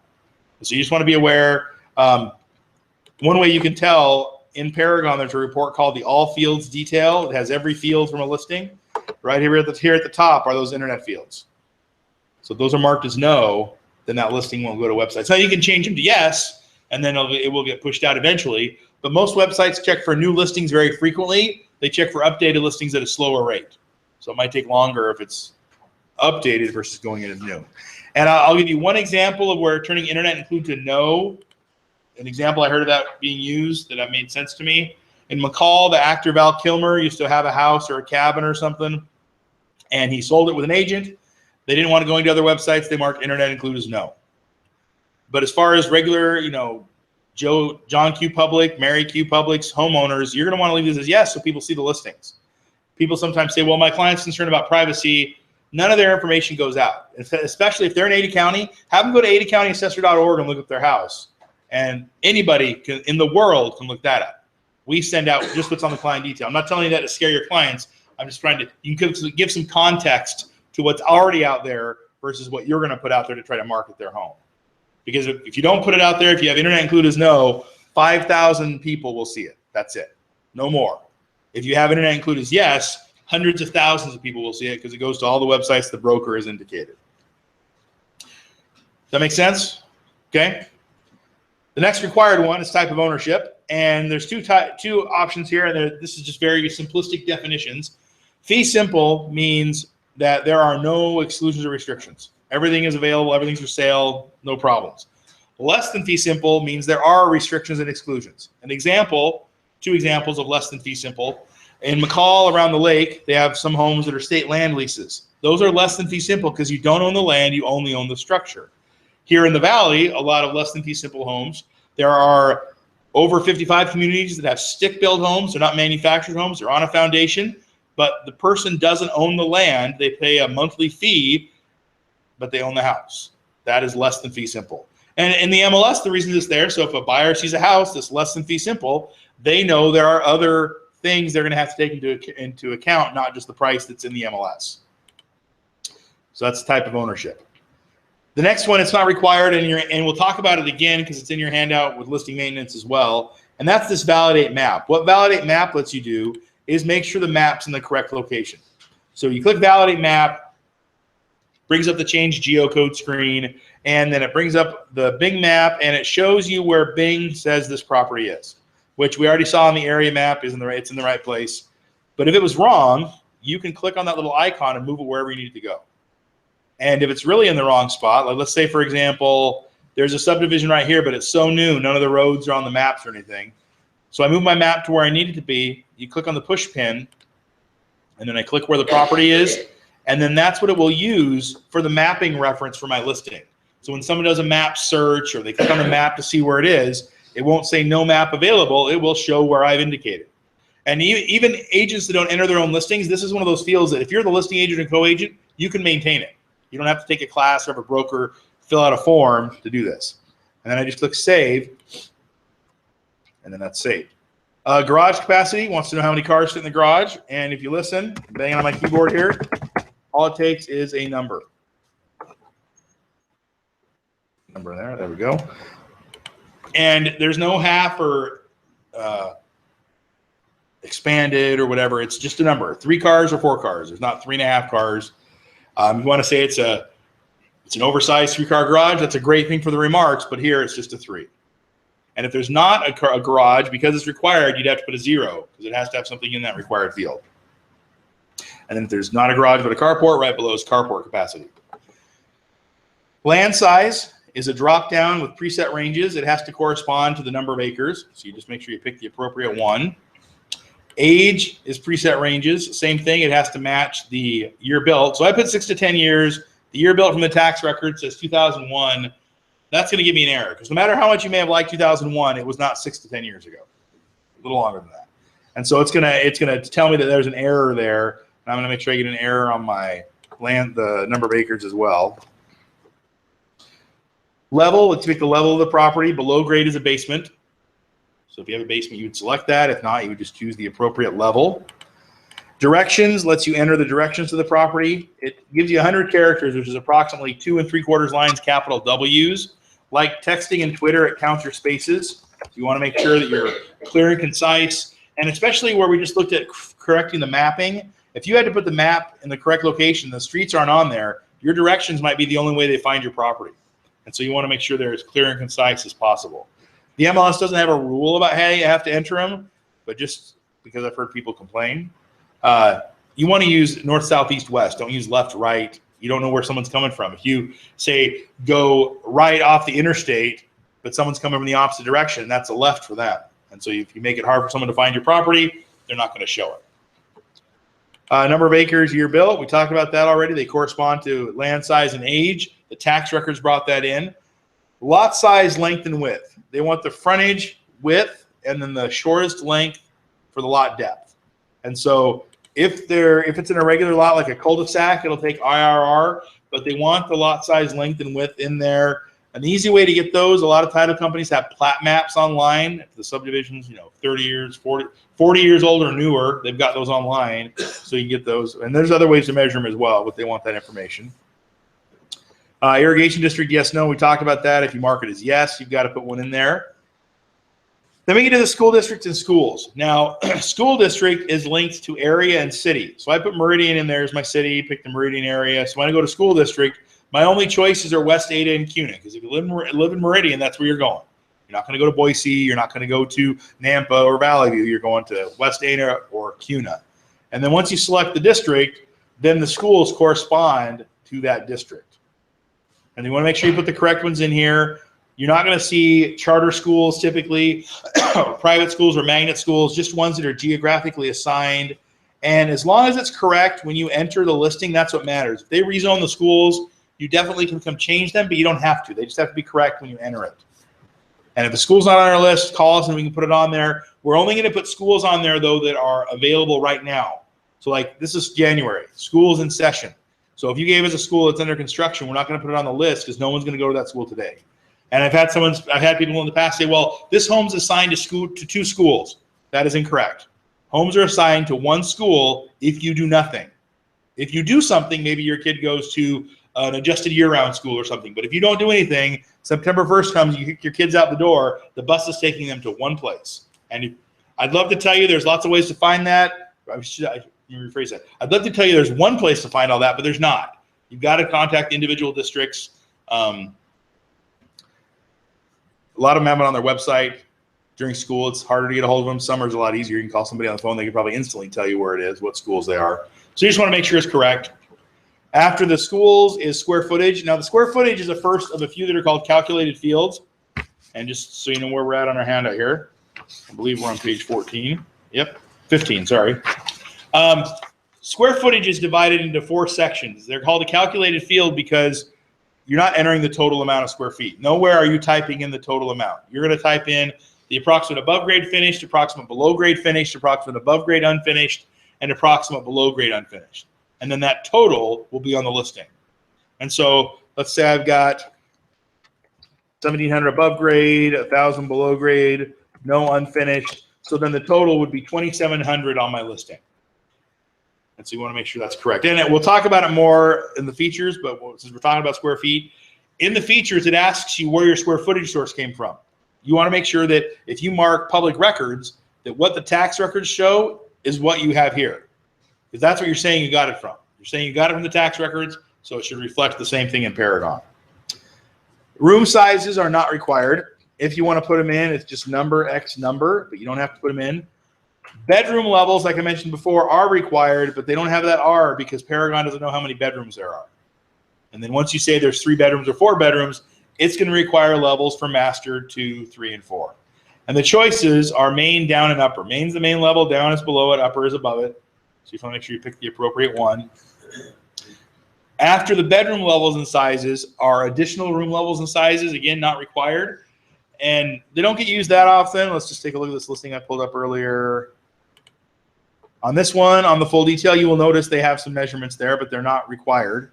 So you just want to be aware. One way you can tell, in Paragon, there's a report called the All Fields Detail. It has every field from a listing. Right here at the top are those internet fields. So if those are marked as no, then that listing won't go to websites. Now you can change them to yes, and then it will get pushed out eventually. But most websites check for new listings very frequently. They check for updated listings at a slower rate. So it might take longer if it's updated versus going in as new. And I'll give you one example of where turning internet include to no. An example I heard of that being used that made sense to me. In McCall, the actor Val Kilmer used to have a house or a cabin or something, and he sold it with an agent. They didn't want to go into other websites. They marked internet include as no. But as far as regular, John Q. Public, Mary Q. Public's homeowners, you're going to want to leave this as yes so people see the listings. People sometimes say, well, my client's concerned about privacy. None of their information goes out, especially if they're in Ada County. Have them go to adacounty.assessor.org and look up their house. And anybody in the world can look that up. We send out just what's on the client detail. I'm not telling you that to scare your clients. I'm just trying to, you can give some context to what's already out there versus what you're going to put out there to try to market their home. Because if you don't put it out there, if you have internet include as no, 5,000 people will see it. That's it. No more. If you have internet include as yes, hundreds of thousands of people will see it because it goes to all the websites the broker has indicated. Does that make sense? Okay. The next required one is type of ownership, and there's two options here, and this is just very simplistic definitions. Fee simple means that there are no exclusions or restrictions. Everything is available, everything's for sale, no problems. Less than fee simple means there are restrictions and exclusions. An example, 2 examples of less than fee simple. In McCall around the lake, they have some homes that are state land leases. Those are less than fee simple because you don't own the land, you only own the structure. Here in the valley, a lot of less than fee simple homes. There are over 55 communities that have stick-built homes. They're not manufactured homes. They're on a foundation, but the person doesn't own the land. They pay a monthly fee, but they own the house. That is less than fee simple. And in the MLS, the reason it's there, so if a buyer sees a house that's less than fee simple, they know there are other things they're going to have to take into account, not just the price that's in the MLS. So that's the type of ownership. The next one, it's not required, and we'll talk about it again because it's in your handout with listing maintenance as well, and that's this validate map. What validate map lets you do is make sure the map's in the correct location. So you click validate map, brings up the change geocode screen, and then it brings up the Bing map, and it shows you where Bing says this property is, which we already saw on the area map. It's in the right place. But if it was wrong, you can click on that little icon and move it wherever you need it to go. And if it's really in the wrong spot, like let's say, for example, there's a subdivision right here, but it's so new, none of the roads are on the maps or anything. So I move my map to where I need it to be. You click on the push pin, and then I click where the property is, and then that's what it will use for the mapping reference for my listing. So when someone does a map search or they click on the map to see where it is, it won't say no map available. It will show where I've indicated. And even agents that don't enter their own listings, this is one of those fields that if you're the listing agent and co-agent, you can maintain it. You don't have to take a class or have a broker fill out a form to do this. And then I just click save, and then that's saved. Garage capacity wants to know how many cars fit in the garage. And if you listen, banging on my keyboard here, all it takes is a number. Number there we go. And there's no half or expanded or whatever. It's just a number. 3 cars or 4 cars. There's not 3.5 cars. You want to say it's an oversized 3-car garage. That's a great thing for the remarks, but here it's just a 3. And if there's not a garage, because it's required, you'd have to put a 0 because it has to have something in that required field. And then if there's not a garage but a carport, right below is carport capacity. Land size is a drop down with preset ranges. It has to correspond to the number of acres. So you just make sure you pick the appropriate one. Age is preset ranges. Same thing. It has to match the year built. So I put 6 to 10 years. The year built from the tax record says 2001. That's going to give me an error because no matter how much you may have liked 2001, it was not 6 to 10 years ago. A little longer than that. And so it's gonna tell me that there's an error there. And I'm going to make sure I get an error on my land, the number of acres as well. Level, let's pick the level of the property. Below grade is a basement. So if you have a basement, you would select that. If not, you would just choose the appropriate level. Directions lets you enter the directions to the property. It gives you 100 characters, which is approximately 2 3/4 lines capital W's. Like texting and Twitter, it counts your spaces. So you want to make sure that you're clear and concise. And especially where we just looked at correcting the mapping, if you had to put the map in the correct location, the streets aren't on there, your directions might be the only way they find your property. And so you want to make sure they're as clear and concise as possible. The MLS doesn't have a rule about how you have to enter them, but just because I've heard people complain, you want to use north, south, east, west. Don't use left, right. You don't know where someone's coming from. If you say go right off the interstate, but someone's coming from the opposite direction, that's a left for them. And so if you make it hard for someone to find your property, they're not going to show it. Number of acres, year built. We talked about that already. They correspond to land size and age. The tax records brought that in. Lot size, length, and width. They want the frontage, width, and then the shortest length for the lot depth. And so if it's in a regular lot like a cul-de-sac, it'll take IRR, but they want the lot size, length, and width in there. An easy way to get those, a lot of title companies have plat maps online. If the subdivision's 30 years, 40 years old or newer, they've got those online, so you can get those. And there's other ways to measure them as well, but they want that information. Irrigation district, yes, no. We talked about that. If you mark it as yes, you've got to put one in there. Then we get to the school districts and schools. Now, school district is linked to area and city. So I put Meridian in there as my city, pick the Meridian area. So when I go to school district, my only choices are West Ada and Cuna, because if you live in Meridian, that's where you're going. You're not going to go to Boise. You're not going to go to Nampa or Valley View. You're going to West Ada or Cuna. And then once you select the district, then the schools correspond to that district. And you want to make sure you put the correct ones in here. You're not going to see charter schools typically, or private schools or magnet schools, just ones that are geographically assigned. And as long as it's correct when you enter the listing, that's what matters. If they rezone the schools, you definitely can come change them, but you don't have to. They just have to be correct when you enter it. And if the school's not on our list, call us and we can put it on there. We're only going to put schools on there, though, that are available right now. So like this is January, school's in session. So if you gave us a school that's under construction, we're not going to put it on the list because no one's going to go to that school today. And I've had people in the past say, well, this home's assigned to 2 schools. That is incorrect. Homes are assigned to 1 school if you do nothing. If you do something, maybe your kid goes to an adjusted year-round school or something. But if you don't do anything, September 1st comes, you kick your kids out the door, the bus is taking them to 1 place. And I'd love to tell you there's lots of ways to find that. Let me rephrase that. I'd love to tell you there's one place to find all that, but there's not. You've got to contact individual districts. A lot of them have it on their website. During school, it's harder to get a hold of them. Summer's a lot easier. You can call somebody on the phone. They can probably instantly tell you where it is, what schools they are. So you just want to make sure it's correct. After the schools is square footage. Now, the square footage is the first of a few that are called calculated fields. And just so you know where we're at on our handout here, I believe we're on page 14. Yep, 15, sorry. Square footage is divided into 4 sections. They're called a calculated field because you're not entering the total amount of square feet. Nowhere are you typing in the total amount. You're going to type in the approximate above grade finished, approximate below grade finished, approximate above grade unfinished, and approximate below grade unfinished. And then that total will be on the listing. And so let's say I've got 1,700 above grade, 1,000 below grade, no unfinished. So then the total would be 2,700 on my listing. And so you want to make sure that's correct. And we'll talk about it more in the features, but since we're talking about square feet, in the features, it asks you where your square footage source came from. You want to make sure that if you mark public records, that what the tax records show is what you have here. Because that's what you're saying you got it from. You're saying you got it from the tax records, so it should reflect the same thing in Paragon. Room sizes are not required. If you want to put them in, it's just number X number, but you don't have to put them in. Bedroom levels, like I mentioned before, are required, but they don't have that R because Paragon doesn't know how many bedrooms there are. And then once you say there's 3 bedrooms or 4 bedrooms, it's going to require levels for master 2, 3, and 4. And the choices are main, down, and upper. Main's the main level, down is below it, upper is above it. So you want to make sure you pick the appropriate one. After the bedroom levels and sizes are additional room levels and sizes, again, not required. And they don't get used that often. Let's just take a look at this listing I pulled up earlier. On this one, on the full detail, you will notice they have some measurements there, but they're not required.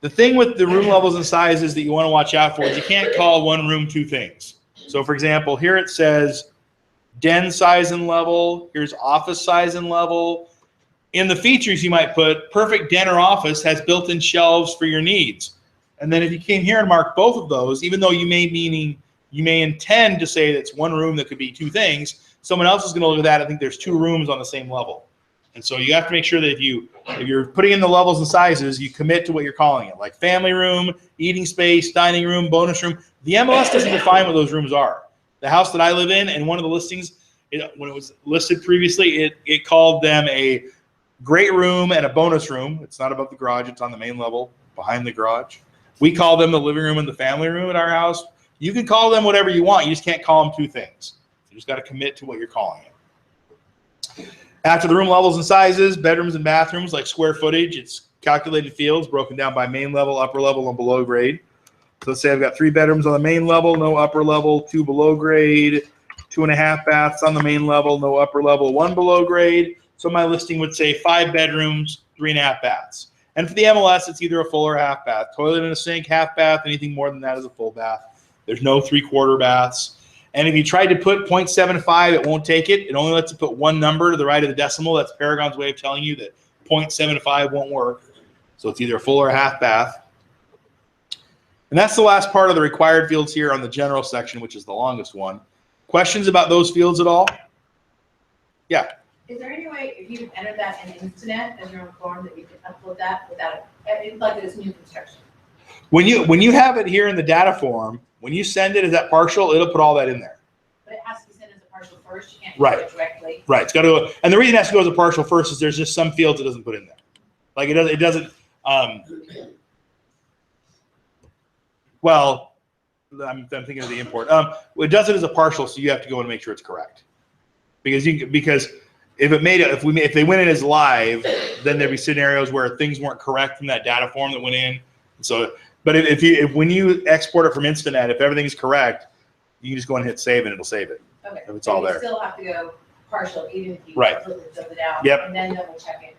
The thing with the room levels and sizes that you want to watch out for is you can't call one room 2 things. So for example, here it says den size and level. Here's office size and level. In the features, you might put perfect den or office has built-in shelves for your needs. And then if you came here and marked both of those, even though you may intend to say that's one room that could be 2 things, someone else is going to look at that and think there's 2 rooms on the same level. And so you have to make sure that if you're putting in the levels and sizes, you commit to what you're calling it, like family room, eating space, dining room, bonus room. The MLS doesn't define what those rooms are. The house that I live in, and one of the listings, when it was listed previously, it called them a great room and a bonus room. It's not above the garage. It's on the main level behind the garage. We call them the living room and the family room at our house. You can call them whatever you want. You just can't call them 2 things. You just got to commit to what you're calling it. After the room levels and sizes, bedrooms and bathrooms, like square footage, it's calculated fields broken down by main level, upper level, and below grade. So let's say I've got 3 bedrooms on the main level, no upper level, 2 below grade, 2.5 baths on the main level, no upper level, 1 below grade. So my listing would say 5 bedrooms, 3.5 baths. And for the MLS, it's either a full or a half bath. Toilet and a sink, half bath. Anything more than that is a full bath. There's no 3/4 baths. And if you tried to put 0.75, it won't take it. It only lets you put 1 number to the right of the decimal. That's Paragon's way of telling you that 0.75 won't work. So it's either a full or a half bath. And that's the last part of the required fields here on the general section, which is the longest one. Questions about those fields at all? Yeah. Is there any way, if you could enter that in Instinet as your own form, that you could upload that without it, like it's new construction? When you have it here in the data form, when you send it as that partial, it'll put all that in there. But it has to be sent as a partial first. You can't Right. do it directly. Right. It's got to go, and the reason it has to go as a partial first is there's just some fields it doesn't put in there. Like it doesn't. Well, I'm thinking of the import. It does it as a partial, so you have to go and make sure it's correct. Because if they went in as live, then there'd be scenarios where things weren't correct from that data form that went in. So, but when you export it from Instanet, if everything's correct, you can just go and hit save and it'll save it. Okay. If it's all You there. still have to go partial, even if you Right. completely filled it out. Yep. And then double check it.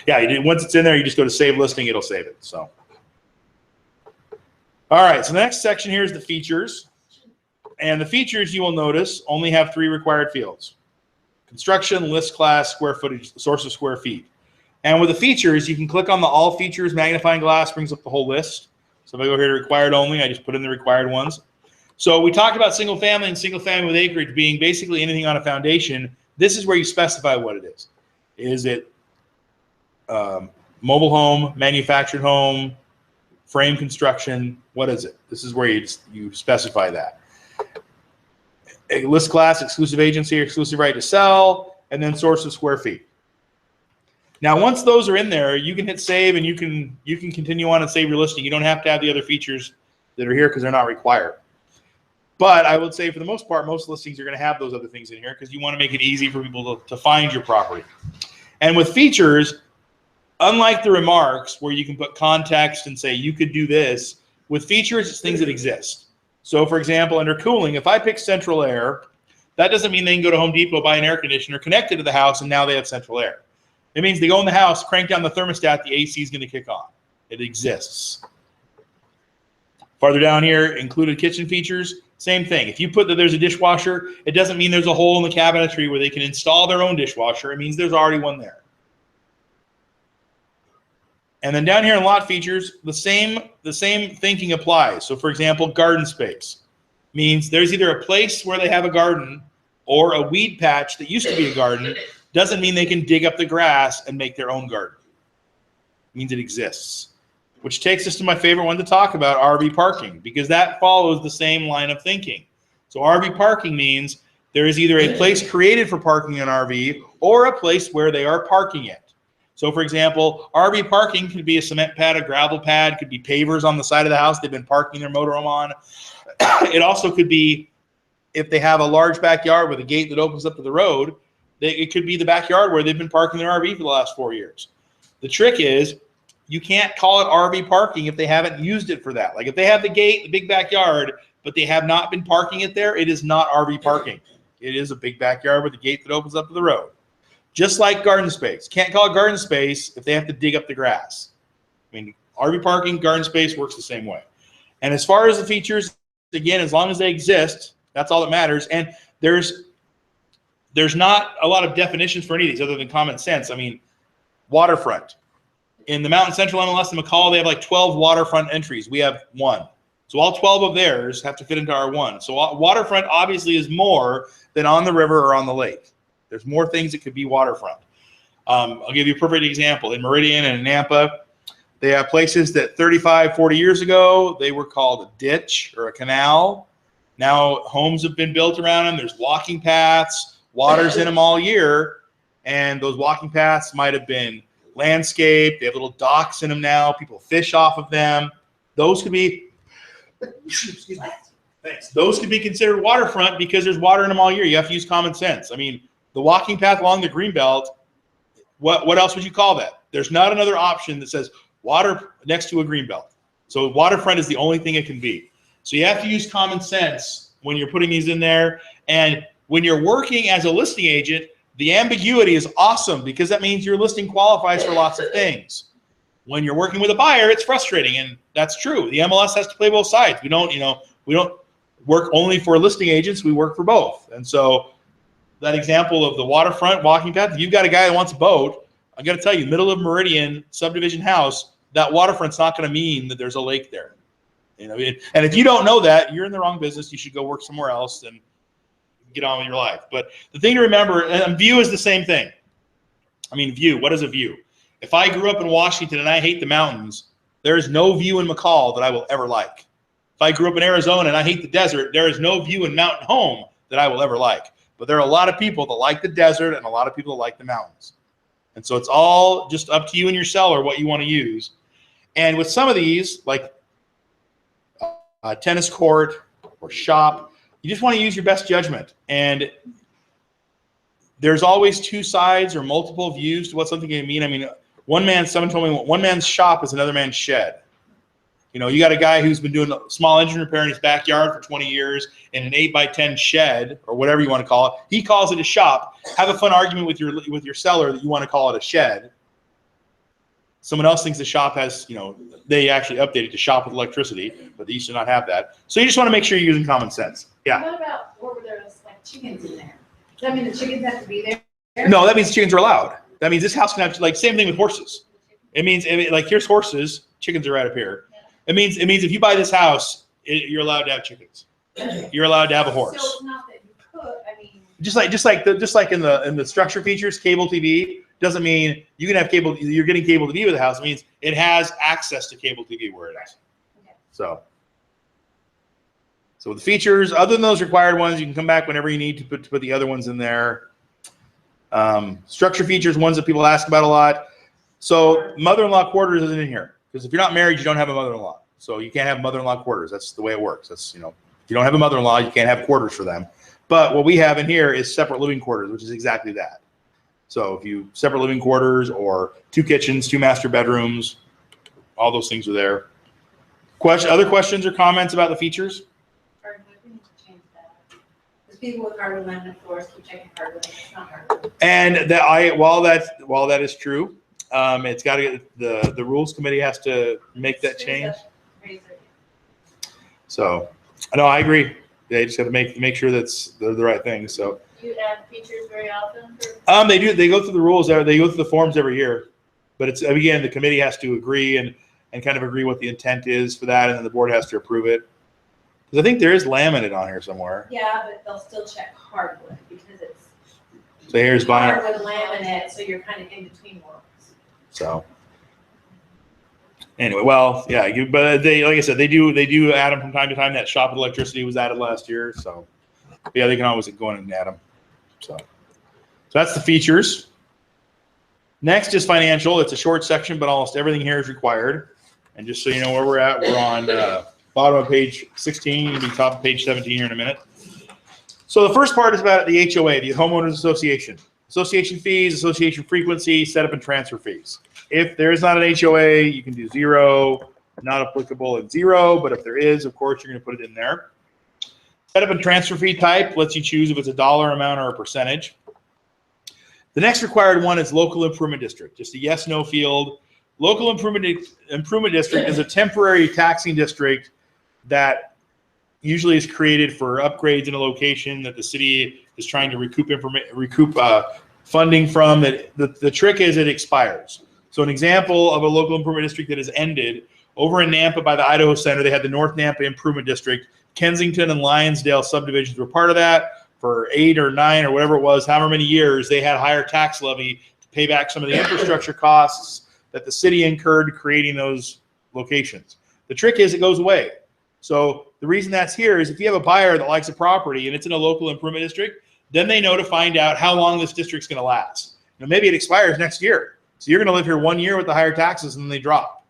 Yeah, once it's in there, you just go to save listing, it'll save it. So, all right. So the next section here is the features, and the features you will notice only have 3 required fields: construction, list class, square footage, source of square feet. And with the features, you can click on the all features magnifying glass, brings up the whole list. So if I go here to required only, I just put in the required ones. So we talked about single family and single family with acreage being basically anything on a foundation. This is where you specify what it is. Is it mobile home, manufactured home, frame construction? What is it? This is where you specify that. A list class, exclusive agency, exclusive right to sell, and then source of square feet. Now, once those are in there, you can hit save and you can continue on and save your listing. You don't have to have the other features that are here because they're not required. But I would say for the most part, most listings are going to have those other things in here because you want to make it easy for people to find your property. And with features, unlike the remarks where you can put context and say you could do this, with features, it's things that exist. So for example, under cooling, if I pick central air, that doesn't mean they can go to Home Depot, buy an air conditioner, connect it to the house, and now they have central air. It means they go in the house, crank down the thermostat, the AC is going to kick on. It exists. Farther down here, included kitchen features, same thing. If you put that there's a dishwasher, it doesn't mean there's a hole in the cabinetry where they can install their own dishwasher. It means there's already one there. And then down here in lot features, the same thinking applies. So for example, garden space means there's either a place where they have a garden or a weed patch that used to be a garden. Doesn't mean they can dig up the grass and make their own garden. It means it exists. Which takes us to my favorite one to talk about, RV parking, because that follows the same line of thinking. So RV parking means there is either a place created for parking an RV or a place where they are parking it. So for example, RV parking could be a cement pad, a gravel pad, could be pavers on the side of the house they've been parking their motorhome on. It also could be, if they have a large backyard with a gate that opens up to the road, it could be the backyard where they've been parking their RV for the last 4 years. The trick is you can't call it RV parking if they haven't used it for that. Like if they have the gate, the big backyard, but they have not been parking it there, it is not RV parking. It is a big backyard with a gate that opens up to the road. Just like garden space. Can't call it garden space if they have to dig up the grass. I mean, RV parking, garden space works the same way. And as far as the features, again, as long as they exist, that's all that matters. And there's not a lot of definitions for any of these other than common sense. I mean, waterfront. In the Mountain Central MLS and McCall, they have like 12 waterfront entries. We have 1. So all 12 of theirs have to fit into our 1. So waterfront obviously is more than on the river or on the lake. There's more things that could be waterfront. I'll give you a perfect example. In Meridian and in Nampa, they have places that 35, 40 years ago, they were called a ditch or a canal. Now homes have been built around them. There's walking paths, water's in them all year. And those walking paths might have been landscape. They have little docks in them now. People fish off of them. Those could be, excuse me, thanks. Those could be considered waterfront because there's water in them all year. You have to use common sense. I mean, the walking path along the greenbelt, what else would you call that? There's not another option that says water next to a greenbelt. So waterfront is the only thing it can be. So you have to use common sense when you're putting these in there. And when you're working as a listing agent, the ambiguity is awesome because that means your listing qualifies for lots of things. When you're working with a buyer, it's frustrating, and that's true. The MLS has to play both sides. We don't work only for listing agents. We work for both. And so that example of the waterfront walking path, if you've got a guy that wants a boat, I got to tell you, middle of Meridian subdivision house, that waterfront's not going to mean that there's a lake there. And if you don't know that, you're in the wrong business. You should go work somewhere else and get on with your life. But the thing to remember, and view is the same thing. I mean, view, what is a view? If I grew up in Washington and I hate the mountains, there is no view in McCall that I will ever like. If I grew up in Arizona and I hate the desert, there is no view in Mountain Home that I will ever like. But there are a lot of people that like the desert and a lot of people that like the mountains. And so it's all just up to you and your seller what you want to use. And with some of these, like tennis court, or shop. You just want to use your best judgment. And there's always two sides or multiple views to what something can mean. I mean, someone told me one man's shop is another man's shed. You know, you got a guy who's been doing small engine repair in his backyard for 20 years in an 8x10 shed or whatever you want to call it. He calls it a shop. Have a fun argument with your seller that you want to call it a shed. Someone else thinks the shop has, you know, they actually updated to shop with electricity, but they used to not have that. So you just want to make sure you're using common sense. Yeah. What about where there's like chickens in there? Does that mean the chickens have to be there? No, that means chickens are allowed. That means this house can have, like, same thing with horses. It means, like, here's horses, chickens are right up here. It means if you buy this house, you're allowed to have chickens. You're allowed to have a horse. So it's not that you could, I mean. Just like in the structure features, cable TV doesn't mean you can have cable. You're getting cable TV with the house. It means it has access to cable TV where it is. Okay. So the features, other than those required ones, you can come back whenever you need to put the other ones in there. Structure features, ones that people ask about a lot. So mother-in-law quarters isn't in here because if you're not married, you don't have a mother-in-law. So you can't have mother-in-law quarters. That's the way it works. That's, you know, if you don't have a mother-in-law, you can't have quarters for them. But what we have in here is separate living quarters, which is exactly that. So if you separate living quarters or 2 kitchens, 2 master bedrooms, all those things are there. Other questions or comments about the features? Or we need to change that. Because people with hardwood laminate floors keep checking hardwood, and it's not hardwood. And while that is true, it's got to get the rules committee has to make that change. So, no, I agree. They just got to make sure that's the right thing. So. Do you add features very often? They do. They go through the rules. They go through the forms every year. But it's, again, the committee has to agree and kind of agree what the intent is for that, and then the board has to approve it. Because I think there is laminate on here somewhere. Yeah, but they'll still check hardwood because it's So here's vinyl. hardwood laminate, so you're kind of in between worlds. So anyway, well, yeah, but they, like I said, they do add them from time to time. That shop with electricity was added last year, so yeah, they can always go in and add them. So that's the features. Next is financial. It's a short section, but almost everything here is required. And just so you know where we're at, we're on bottom of page 16. You'll be top of page 17 here in a minute. So the first part is about the HOA, the Homeowners Association. Association fees, association frequency, setup and transfer fees. If there is not an HOA, you can do 0, not applicable and 0. But if there is, of course, you're going to put it in there. Setup and transfer fee type lets you choose if it's a dollar amount or a percentage. The next required one is local improvement district, just a yes, no field. Local improvement district is a temporary taxing district that usually is created for upgrades in a location that the city is trying to recoup funding from. The trick is it expires. So an example of a local improvement district that has ended, over in Nampa by the Idaho Center, they had the North Nampa Improvement District. Kensington and Lionsdale subdivisions were part of that for 8 or 9 or whatever it was, however many years. They had higher tax levy to pay back some of the infrastructure costs that the city incurred creating those locations. The trick is it goes away. So the reason that's here is if you have a buyer that likes a property and it's in a local improvement district, then they know to find out how long this district's going to last. Now, maybe it expires next year. So you're going to live here 1 year with the higher taxes and then they drop.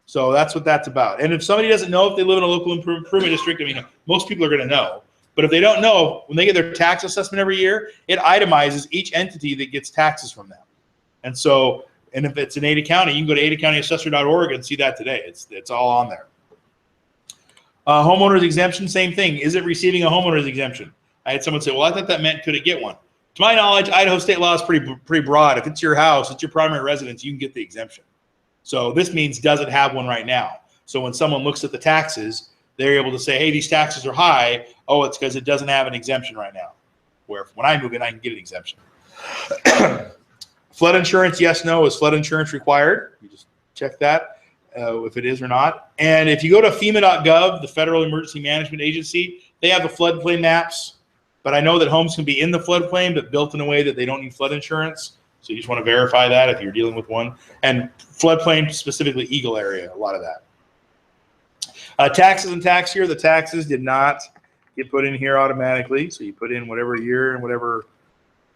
So that's what that's about. And if somebody doesn't know if they live in a local improvement district, I mean, most people are going to know. But if they don't know, when they get their tax assessment every year, it itemizes each entity that gets taxes from them. And so, and if it's in Ada County, you can go to adacounty.assessor.org and see that today. It's all on there. Homeowners exemption, same thing. Is it receiving a homeowners exemption? I had someone say, well, I thought that meant could it get one? To my knowledge, Idaho state law is pretty broad. If it's your house, it's your primary residence, you can get the exemption. So this means does it have one right now? So when someone looks at the taxes, they're able to say, hey, these taxes are high. Oh, it's because it doesn't have an exemption right now. Where when I move in, I can get an exemption. Flood insurance, yes, no. Is flood insurance required? You just check that if it is or not. And if you go to FEMA.gov, the Federal Emergency Management Agency, they have the floodplain maps. But I know that homes can be in the floodplain, but built in a way that they don't need flood insurance. So you just want to verify that if you're dealing with one. And floodplain, specifically Eagle area, a lot of that. Taxes and tax year. The taxes did not get put in here automatically. So you put in whatever year and whatever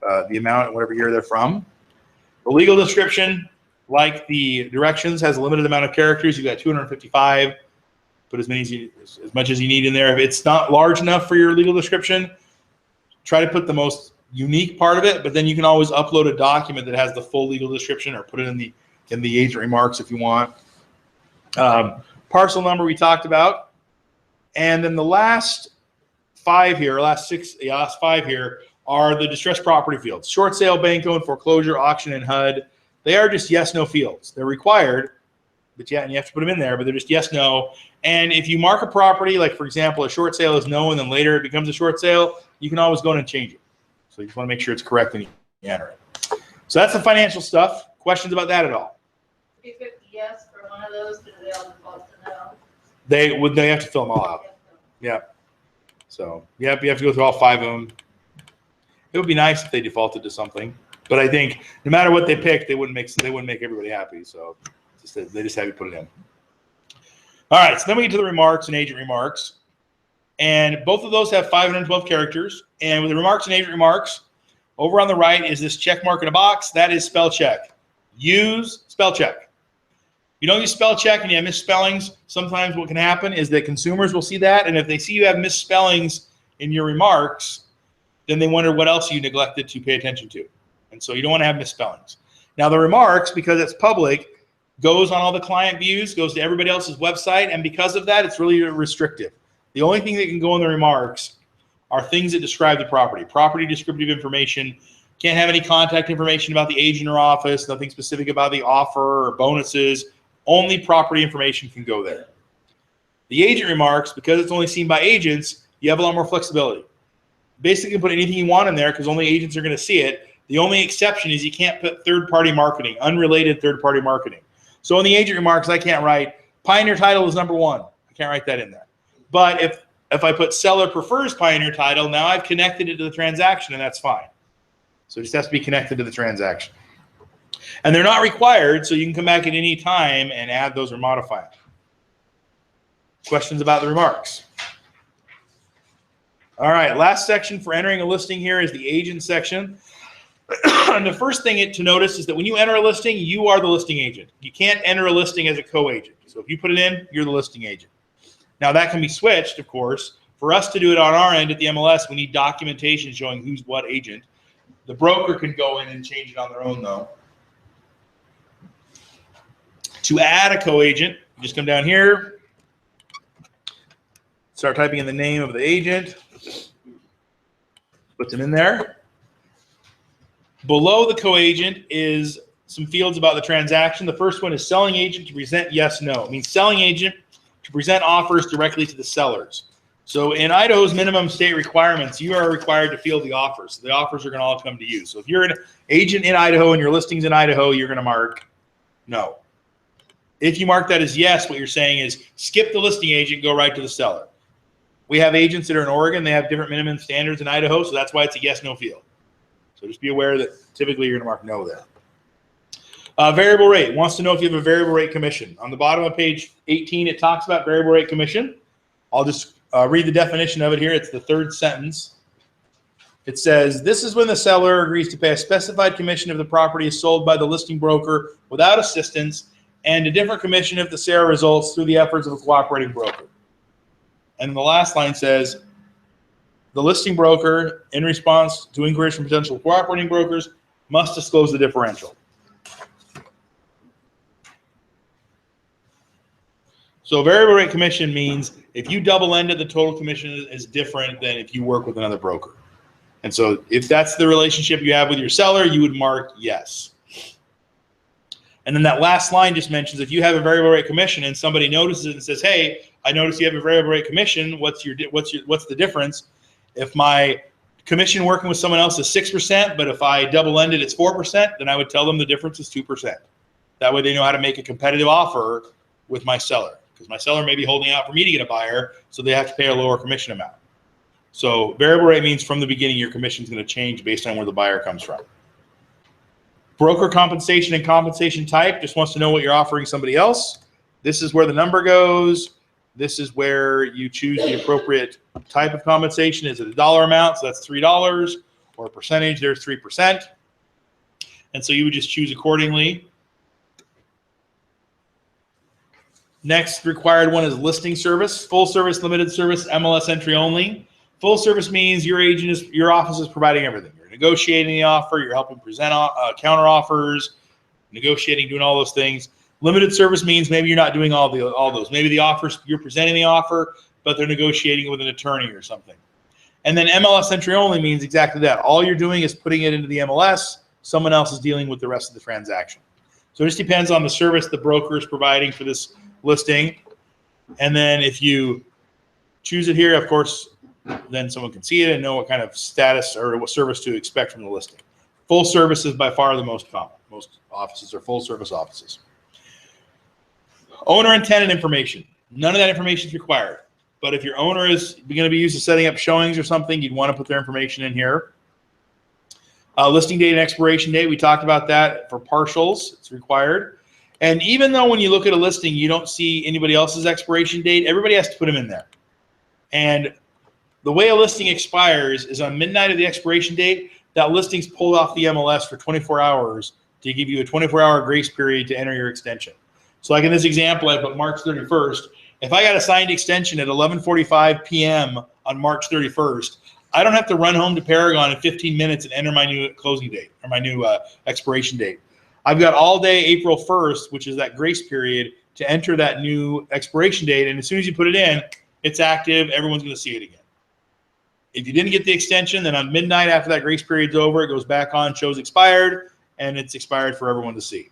the amount and whatever year they're from. The legal description, like the directions, has a limited amount of characters. You've got 255. Put as much as you need in there. If it's not large enough for your legal description, try to put the most unique part of it, but then you can always upload a document that has the full legal description, or put it in the agent remarks if you want. Parcel number we talked about. And then the last five here are the distressed property fields. Short sale, bank owned, foreclosure, auction, and HUD. They are just yes, no fields. They're required, but yeah, and you have to put them in there, but they're just yes, no. And if you mark a property, like for example, a short sale is no, and then later it becomes a short sale, you can always go in and change it. So you just want to make sure it's correct and you enter it. So that's the financial stuff. Questions about that at all? If you pick yes for one of those, do they all default to no? They have to fill them all out. Yeah. So you have to go through all five of them. It would be nice if they defaulted to something, but I think no matter what they pick, they wouldn't make everybody happy. So they just have you put it in. All right. So then we get to the remarks and agent remarks, and both of those have 512 characters. And with the remarks and agent remarks, over on the right is this check mark in a box. That is spell check. Use spell check. You don't use spell check and you have misspellings, sometimes what can happen is that consumers will see that, and if they see you have misspellings in your remarks, then they wonder what else you neglected to pay attention to. And so you don't want to have misspellings. Now the remarks, because it's public, goes on all the client views, goes to everybody else's website, and because of that, it's really restrictive. The only thing that can go in the remarks are things that describe the property. Property descriptive information. Can't have any contact information about the agent or office, nothing specific about the offer or bonuses. Only property information can go there. The agent remarks, because it's only seen by agents, you have a lot more flexibility. Basically, you can put anything you want in there because only agents are going to see it. The only exception is you can't put third-party marketing, unrelated third-party marketing. So in the agent remarks, I can't write Pioneer Title is number one. I can't write that in there. But if I put seller prefers Pioneer Title, now I've connected it to the transaction, and that's fine. So it just has to be connected to the transaction. And they're not required, so you can come back at any time and add those or modify them. Questions about the remarks? All right, last section for entering a listing here is the agent section. And the first thing to notice is that when you enter a listing, you are the listing agent. You can't enter a listing as a co-agent. So if you put it in, you're the listing agent. Now that can be switched, of course. For us to do it on our end at the MLS, we need documentation showing who's what agent. The broker can go in and change it on their own, though. To add a co-agent, you just come down here, start typing in the name of the agent, put them in there. Below the co-agent is some fields about the transaction. The first one is selling agent to present yes, no. It means selling agent to present offers directly to the sellers. So in Idaho's minimum state requirements, you are required to field the offers. The offers are going to all come to you. So if you're an agent in Idaho and your listing's in Idaho, you're going to mark no. If you mark that as yes, what you're saying is skip the listing agent, go right to the seller. We have agents that are in Oregon. They have different minimum standards in Idaho, so that's why it's a yes, no field. So just be aware that typically you're going to mark no there. Variable rate. Wants to know if you have a variable rate commission. On the bottom of page 18, it talks about variable rate commission. I'll just read the definition of it here. It's the third sentence. It says, this is when the seller agrees to pay a specified commission if the property is sold by the listing broker without assistance, and a different commission if the sale results through the efforts of a cooperating broker. And the last line says, the listing broker, in response to inquiries from potential cooperating brokers, must disclose the differential. So variable rate commission means if you double ended, the total commission is different than if you work with another broker. And so if that's the relationship you have with your seller, you would mark yes. And then that last line just mentions if you have a variable rate commission and somebody notices it and says, hey, I noticed you have a variable rate commission. What's the difference? If my commission working with someone else is 6%, but if I double ended it's 4%, then I would tell them the difference is 2%. That way they know how to make a competitive offer with my seller, because my seller may be holding out for me to get a buyer, so they have to pay a lower commission amount. So variable rate means from the beginning your commission is going to change based on where the buyer comes from. Broker compensation and compensation type just wants to know what you're offering somebody else. This is where the number goes. This is where you choose the appropriate type of compensation. Is it a dollar amount? So that's $3, or a percentage, there's 3%. And so you would just choose accordingly. Next required one is listing service, full service, limited service, MLS entry only. Full service means your office is providing everything. You're negotiating the offer, you're helping present counter offers, negotiating, doing all those things. Limited service means maybe you're not doing all those. Maybe the offers, you're presenting the offer, but they're negotiating with an attorney or something. And then MLS entry only means exactly that. All you're doing is putting it into the MLS. Someone else is dealing with the rest of the transaction. So it just depends on the service the broker is providing for this listing. And then if you choose it here, of course, then someone can see it and know what kind of status or what service to expect from the listing. Full service is by far the most common. Most offices are full service offices. Owner and tenant information. None of that information is required. But if your owner is going to be used to setting up showings or something, you'd want to put their information in here. Listing date and expiration date, we talked about that for partials. It's required. And even though when you look at a listing, you don't see anybody else's expiration date, everybody has to put them in there. And the way a listing expires is on midnight of the expiration date, that listing's pulled off the MLS for 24 hours to give you a 24-hour grace period to enter your extension. So like in this example, I put March 31st. If I got a signed extension at 11:45 p.m. on March 31st, I don't have to run home to Paragon in 15 minutes and enter my new closing date or my new expiration date. I've got all day April 1st, which is that grace period, to enter that new expiration date. And as soon as you put it in, it's active. Everyone's going to see it again. If you didn't get the extension, then on midnight after that grace period's over, it goes back on, shows expired, and it's expired for everyone to see.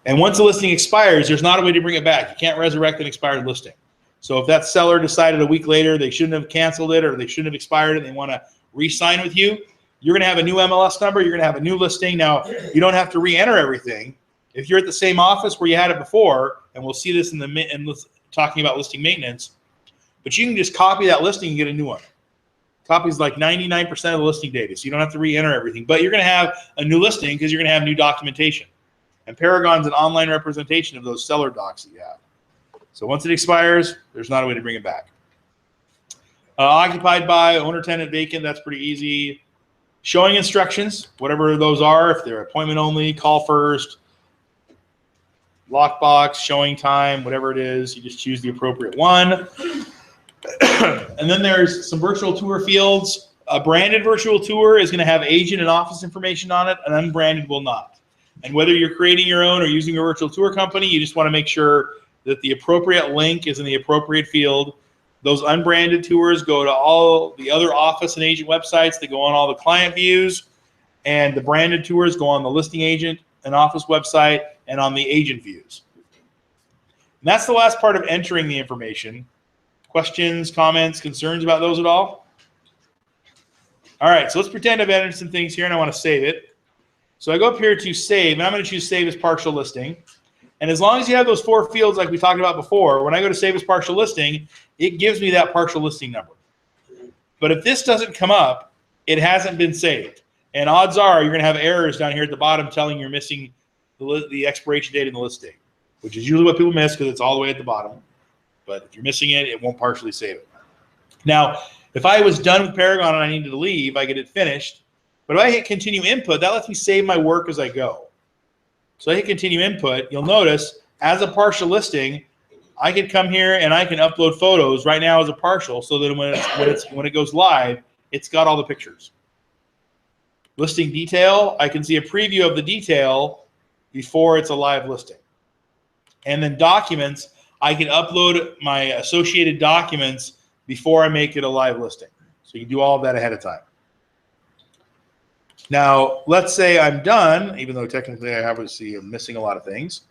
And once a listing expires, there's not a way to bring it back. You can't resurrect an expired listing. So if that seller decided a week later they shouldn't have canceled it or they shouldn't have expired it and they want to re-sign with you, you're going to have a new MLS number. You're going to have a new listing. Now, you don't have to re-enter everything. If you're at the same office where you had it before, and we'll see this in talking about listing maintenance, but you can just copy that listing and get a new one. Copies like 99% of the listing data, so you don't have to re-enter everything. But you're going to have a new listing because you're going to have new documentation. And Paragon's an online representation of those seller docs that you have. So once it expires, there's not a way to bring it back. Occupied by, owner, tenant, vacant, that's pretty easy. Showing instructions, whatever those are, if they're appointment only, call first, lockbox, showing time, whatever it is, you just choose the appropriate one. And then there's some virtual tour fields. A branded virtual tour is going to have agent and office information on it. An unbranded will not. And whether you're creating your own or using a virtual tour company, you just want to make sure that the appropriate link is in the appropriate field. Those unbranded tours go to all the other office and agent websites. They go on all the client views. And the branded tours go on the listing agent and office website and on the agent views. And that's the last part of entering the information. Questions, comments, concerns about those at all? All right, so let's pretend I've entered some things here and I want to save it. So I go up here to save, and I'm going to choose save as partial listing. And as long as you have those 4 fields like we talked about before, when I go to save as partial listing, it gives me that partial listing number. But if this doesn't come up, it hasn't been saved. And odds are you're going to have errors down here at the bottom telling you're missing the expiration date and the list date, which is usually what people miss because it's all the way at the bottom. But if you're missing it, it won't partially save it. Now, if I was done with Paragon and I needed to leave, I get it finished. But if I hit continue input, that lets me save my work as I go. So I hit continue input. You'll notice as a partial listing, I can come here and I can upload photos right now as a partial so that when it goes live, it's got all the pictures. Listing detail, I can see a preview of the detail before it's a live listing. And then documents, I can upload my associated documents before I make it a live listing. So you can do all of that ahead of time. Now, let's say I'm done, even though technically I obviously am missing a lot of things,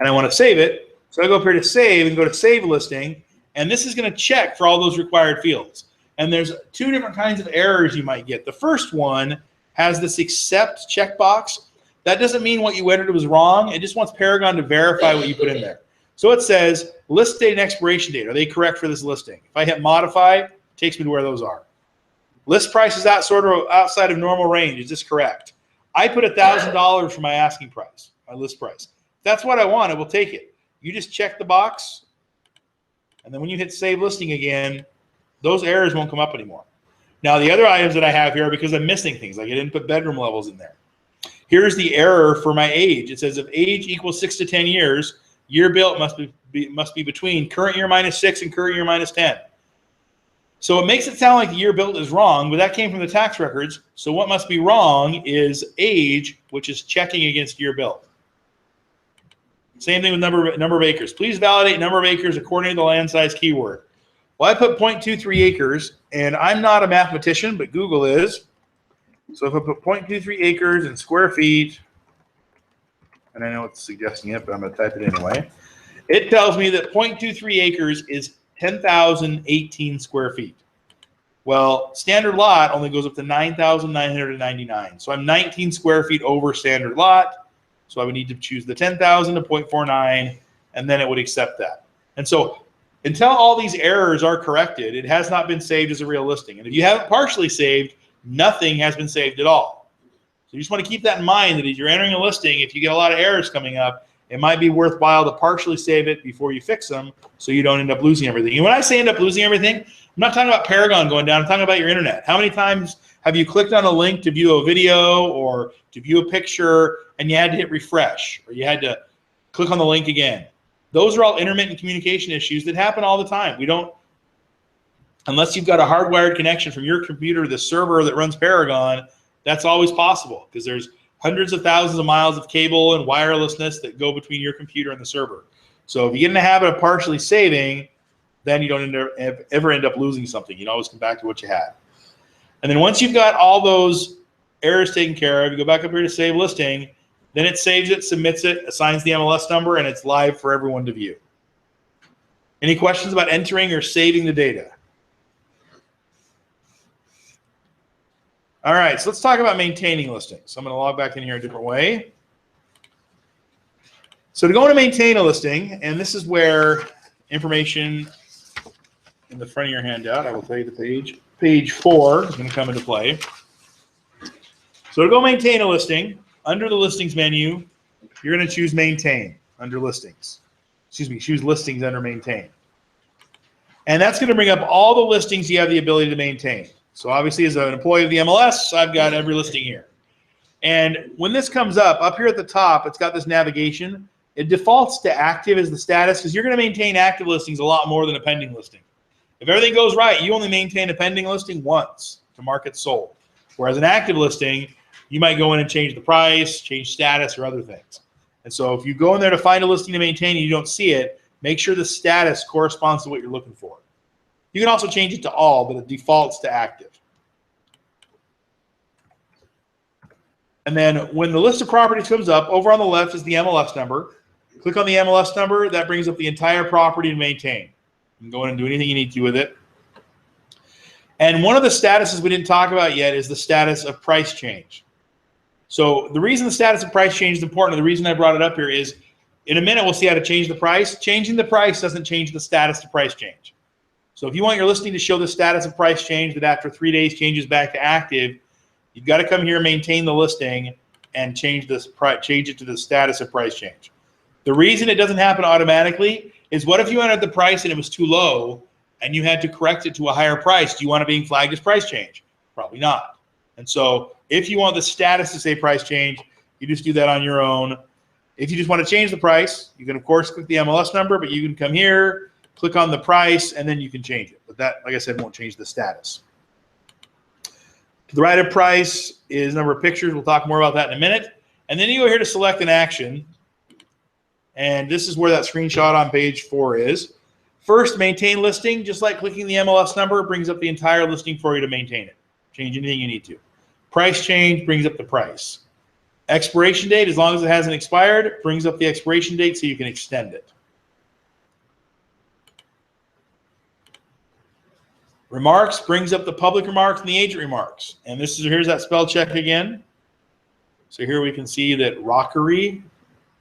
and I want to save it. So I go up here to save and go to save listing, and this is going to check for all those required fields. And there's 2 different kinds of errors you might get. The first one has this accept checkbox. That doesn't mean what you entered was wrong. It just wants Paragon to verify what you put in there. So it says list date and expiration date. Are they correct for this listing? If I hit modify, it takes me to where those are. List price is sort of outside of normal range. Is this correct? I put $1,000 for my asking price, my list price. If that's what I want, I will take it. You just check the box, and then when you hit save listing again, those errors won't come up anymore. Now, the other items that I have here are because I'm missing things. Like I didn't put bedroom levels in there. Here's the error for my age. It says if age equals 6 to 10 years, year built must be between current year -6 and current year -10. So it makes it sound like the year built is wrong, but that came from the tax records. So what must be wrong is age, which is checking against year built. Same thing with number of acres. Please validate number of acres according to the land size keyword. Well, I put 0.23 acres, and I'm not a mathematician, but Google is. So if I put 0.23 acres in square feet, and I know it's suggesting it, but I'm going to type it anyway. It tells me that 0.23 acres is 10,018 square feet. Well, standard lot only goes up to 9,999. So I'm 19 square feet over standard lot. So I would need to choose the 10,000 to 0.49, and then it would accept that. And so until all these errors are corrected, it has not been saved as a real listing. And if you have it partially saved, nothing has been saved at all. So you just want to keep that in mind, that as you're entering a listing, if you get a lot of errors coming up, it might be worthwhile to partially save it before you fix them so you don't end up losing everything. And when I say end up losing everything, I'm not talking about Paragon going down. I'm talking about your internet. How many times have you clicked on a link to view a video or to view a picture and you had to hit refresh or you had to click on the link again? Those are all intermittent communication issues that happen all the time. We don't, unless you've got a hardwired connection from your computer to the server that runs Paragon, that's always possible because there's hundreds of thousands of miles of cable and wirelessness that go between your computer and the server. So if you get in the habit of partially saving, then you don't ever end up losing something. You can always come back to what you had. And then once you've got all those errors taken care of, you go back up here to save listing, then it saves it, submits it, assigns the MLS number, and it's live for everyone to view. Any questions about entering or saving the data? All right, so let's talk about maintaining listings. So I'm going to log back in here a different way. So to go into maintain a listing, and this is where information in the front of your handout, I will tell you the page. Page 4 is going to come into play. So to go maintain a listing, under the listings menu, you're going to choose maintain under listings. Excuse me, choose listings under maintain. And that's going to bring up all the listings you have the ability to maintain. So obviously as an employee of the MLS, I've got every listing here. And when this comes up here at the top, it's got this navigation. It defaults to active as the status because you're going to maintain active listings a lot more than a pending listing. If everything goes right, you only maintain a pending listing once to mark it sold. Whereas an active listing, you might go in and change the price, change status, or other things. And so if you go in there to find a listing to maintain and you don't see it, make sure the status corresponds to what you're looking for. You can also change it to all, but it defaults to active. And then when the list of properties comes up, over on the left is the MLS number. Click on the MLS number. That brings up the entire property to maintain. You can go in and do anything you need to with it. And one of the statuses we didn't talk about yet is the status of price change. So the reason the status of price change is important, and the reason I brought it up here is in a minute we'll see how to change the price. Changing the price doesn't change the status to price change. So if you want your listing to show the status of price change that after 3 days changes back to active, you've got to come here and maintain the listing and change it to the status of price change. The reason it doesn't happen automatically is what if you entered the price and it was too low and you had to correct it to a higher price? Do you want it being flagged as price change? Probably not. And so if you want the status to say price change, you just do that on your own. If you just want to change the price, you can of course click the MLS number, but you can come here, click on the price, and then you can change it. But that, like I said, won't change the status. To the right of price is number of pictures. We'll talk more about that in a minute. And then you go here to select an action. And this is where that screenshot on page 4 is. First, maintain listing. Just like clicking the MLS number, it brings up the entire listing for you to maintain it. Change anything you need to. Price change brings up the price. Expiration date, as long as it hasn't expired, brings up the expiration date so you can extend it. Remarks brings up the public remarks and the agent remarks. And here's that spell check again. So here we can see that rockery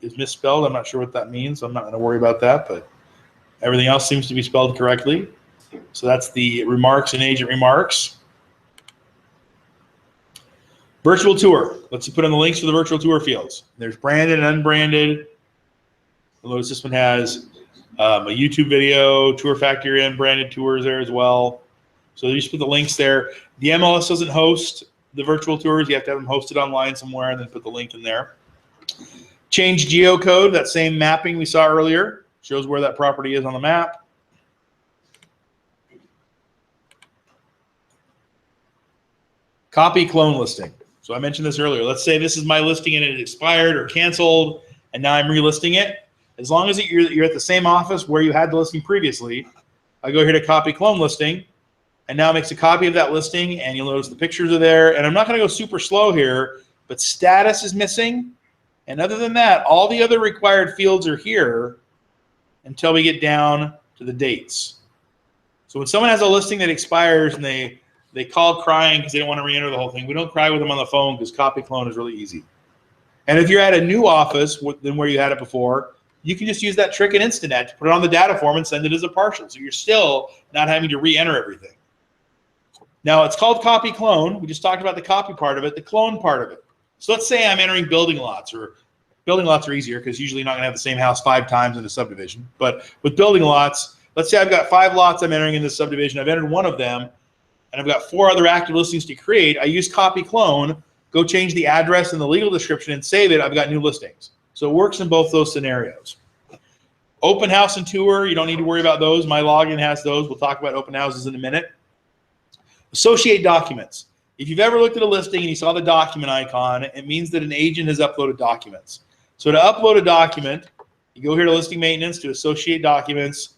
is misspelled. I'm not sure what that means, so I'm not going to worry about that, but everything else seems to be spelled correctly. So that's the remarks and agent remarks. Virtual tour. Let's put in the links for the virtual tour fields. There's branded and unbranded. Notice this one has a YouTube video, Tour Factory unbranded tours there as well. So you just put the links there. The MLS doesn't host the virtual tours. You have to have them hosted online somewhere and then put the link in there. Change geocode, that same mapping we saw earlier, shows where that property is on the map. Copy clone listing. So I mentioned this earlier. Let's say this is my listing and it expired or canceled, and now I'm relisting it. As long as you're at the same office where you had the listing previously, I go here to copy clone listing, and now it makes a copy of that listing, and you'll notice the pictures are there. And I'm not going to go super slow here, but status is missing. And other than that, all the other required fields are here until we get down to the dates. So when someone has a listing that expires and they call crying because they don't want to re-enter the whole thing, we don't cry with them on the phone because copy clone is really easy. And if you're at a new office than where you had it before, you can just use that trick in InstaNet to put it on the data form and send it as a partial. So you're still not having to re-enter everything. Now it's called copy clone. We just talked about the copy part of it, the clone part of it. So let's say I'm entering building lots, or building lots are easier because usually you're not going to have the same house 5 times in a subdivision. But with building lots, let's say I've got 5 lots I'm entering in this subdivision. I've entered one of them, and I've got 4 other active listings to create. I use copy clone, go change the address and the legal description and save it. I've got new listings. So it works in both those scenarios. Open house and tour, you don't need to worry about those. My login has those. We'll talk about open houses in a minute. Associate documents. If you've ever looked at a listing and you saw the document icon, it means that an agent has uploaded documents. So to upload a document, you go here to listing maintenance, to associate documents,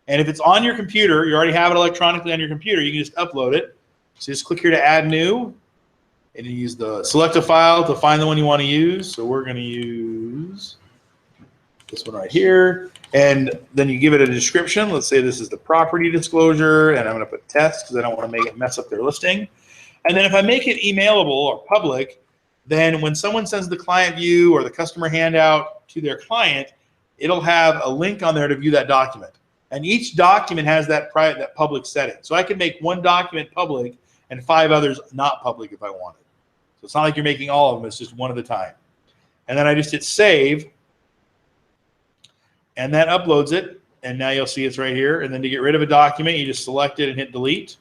and if it's on your computer, you already have it electronically on your computer, you can just upload it. So just click here to add new, and you use the select a file to find the one you want to use. So we're going to use this one right here, and then you give it a description. Let's say this is the property disclosure, and I'm going to put test because I don't want to make it mess up their listing. And then if I make it emailable or public, then when someone sends the client view or the customer handout to their client, it'll have a link on there to view that document. And each document has that private, that public setting. So I can make one document public and 5 others not public if I wanted. So it's not like you're making all of them, it's just one at a time. And then I just hit save, and that uploads it, and now you'll see it's right here. And then to get rid of a document, you just select it and hit delete.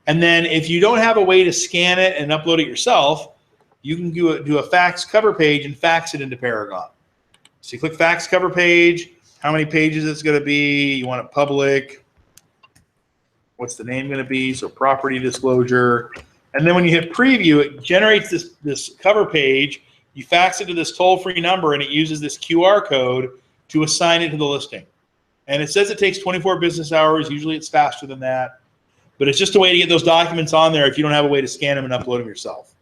And then if you don't have a way to scan it and upload it yourself, you can do a fax cover page and fax it into Paragon. So you click fax cover page, how many pages it's going to be, you want it public, what's the name going to be, so property disclosure. And then when you hit preview, it generates this cover page. You fax it to this toll-free number, and it uses this QR code to assign it to the listing. And it says it takes 24 business hours. Usually it's faster than that. But it's just a way to get those documents on there if you don't have a way to scan them and upload them yourself.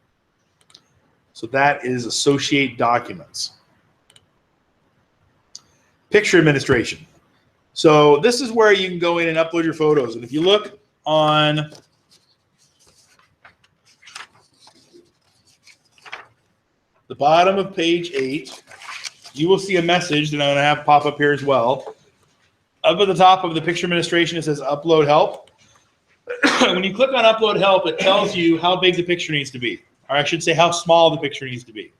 So that is associate documents. Picture administration. So this is where you can go in and upload your photos. And if you look on the bottom of page 8, you will see a message that I'm going to have pop up here as well. Up at the top of the picture administration, it says upload help. When you click on upload help, it tells you how big the picture needs to be. Or I should say how small the picture needs to be.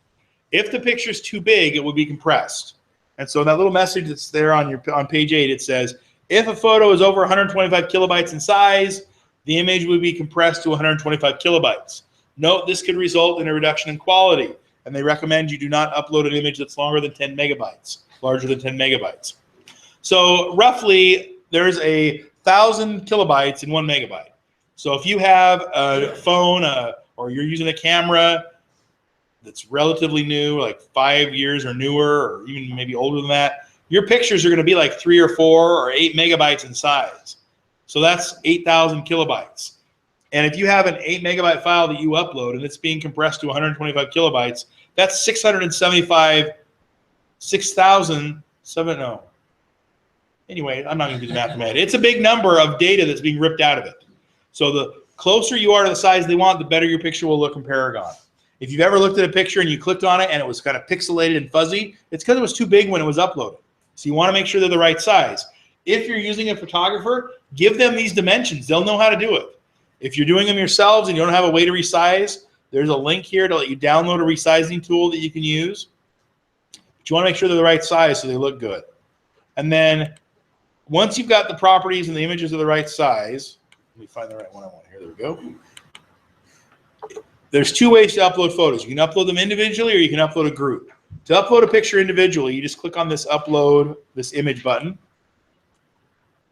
If the picture is too big, it will be compressed. And so that little message that's there on page 8, it says, if a photo is over 125 kilobytes in size, the image would be compressed to 125 kilobytes. Note this could result in a reduction in quality, and they recommend you do not upload an image that's longer than 10 megabytes, larger than 10 megabytes. So roughly, there's 1,000 kilobytes in 1 megabyte. So if you have a phone or you're using a camera that's relatively new, like 5 years or newer, or even maybe older than that, your pictures are going to be like 3 or 4 or 8 megabytes in size. So that's 8,000 kilobytes. And if you have an 8 megabyte file that you upload and it's being compressed to 125 kilobytes, that's 6,007, no. Anyway, I'm not going to do the math in my head. It's a big number of data that's being ripped out of it. So the closer you are to the size they want, the better your picture will look in Paragon. If you've ever looked at a picture and you clicked on it and it was kind of pixelated and fuzzy, it's because it was too big when it was uploaded. So you want to make sure they're the right size. If you're using a photographer, give them these dimensions. They'll know how to do it. If you're doing them yourselves and you don't have a way to resize, there's a link here to let you download a resizing tool that you can use. But you want to make sure they're the right size so they look good. And then once you've got the properties and the images are the right size, let me find the right one I want here. There we go. There's 2 ways to upload photos. You can upload them individually or you can upload a group. To upload a picture individually, you just click on this upload, this image button.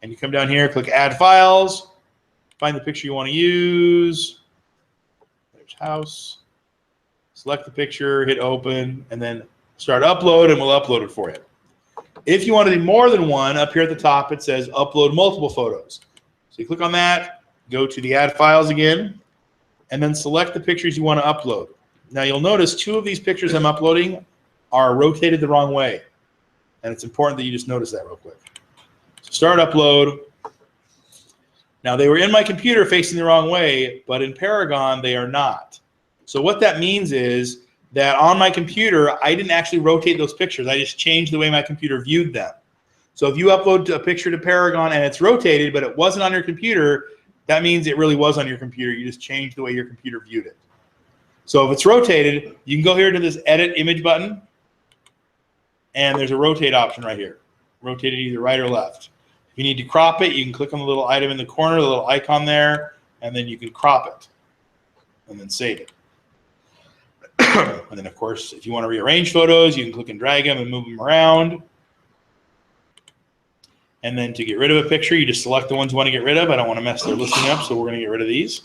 And you come down here, click add files, find the picture you want to use. There's house. Select the picture, hit open, and then start upload, and we'll upload it for you. If you want to do more than one, up here at the top it says upload multiple photos. So you click on that, go to the add files again, and then select the pictures you want to upload. Now you'll notice 2 of these pictures I'm uploading are rotated the wrong way. And it's important that you just notice that real quick. So start upload. Now they were in my computer facing the wrong way, but in Paragon they are not. So what that means is that on my computer, I didn't actually rotate those pictures. I just changed the way my computer viewed them. So if you upload a picture to Paragon and it's rotated, but it wasn't on your computer, that means it really was on your computer. You just changed the way your computer viewed it. So if it's rotated, you can go here to this edit image button, and there's a rotate option right here. Rotate it either right or left. If you need to crop it, you can click on the little item in the corner, the little icon there, and then you can crop it and then save it. And then, of course, if you want to rearrange photos, you can click and drag them and move them around. And then to get rid of a picture, you just select the ones you want to get rid of. I don't want to mess their listing up, so we're going to get rid of these.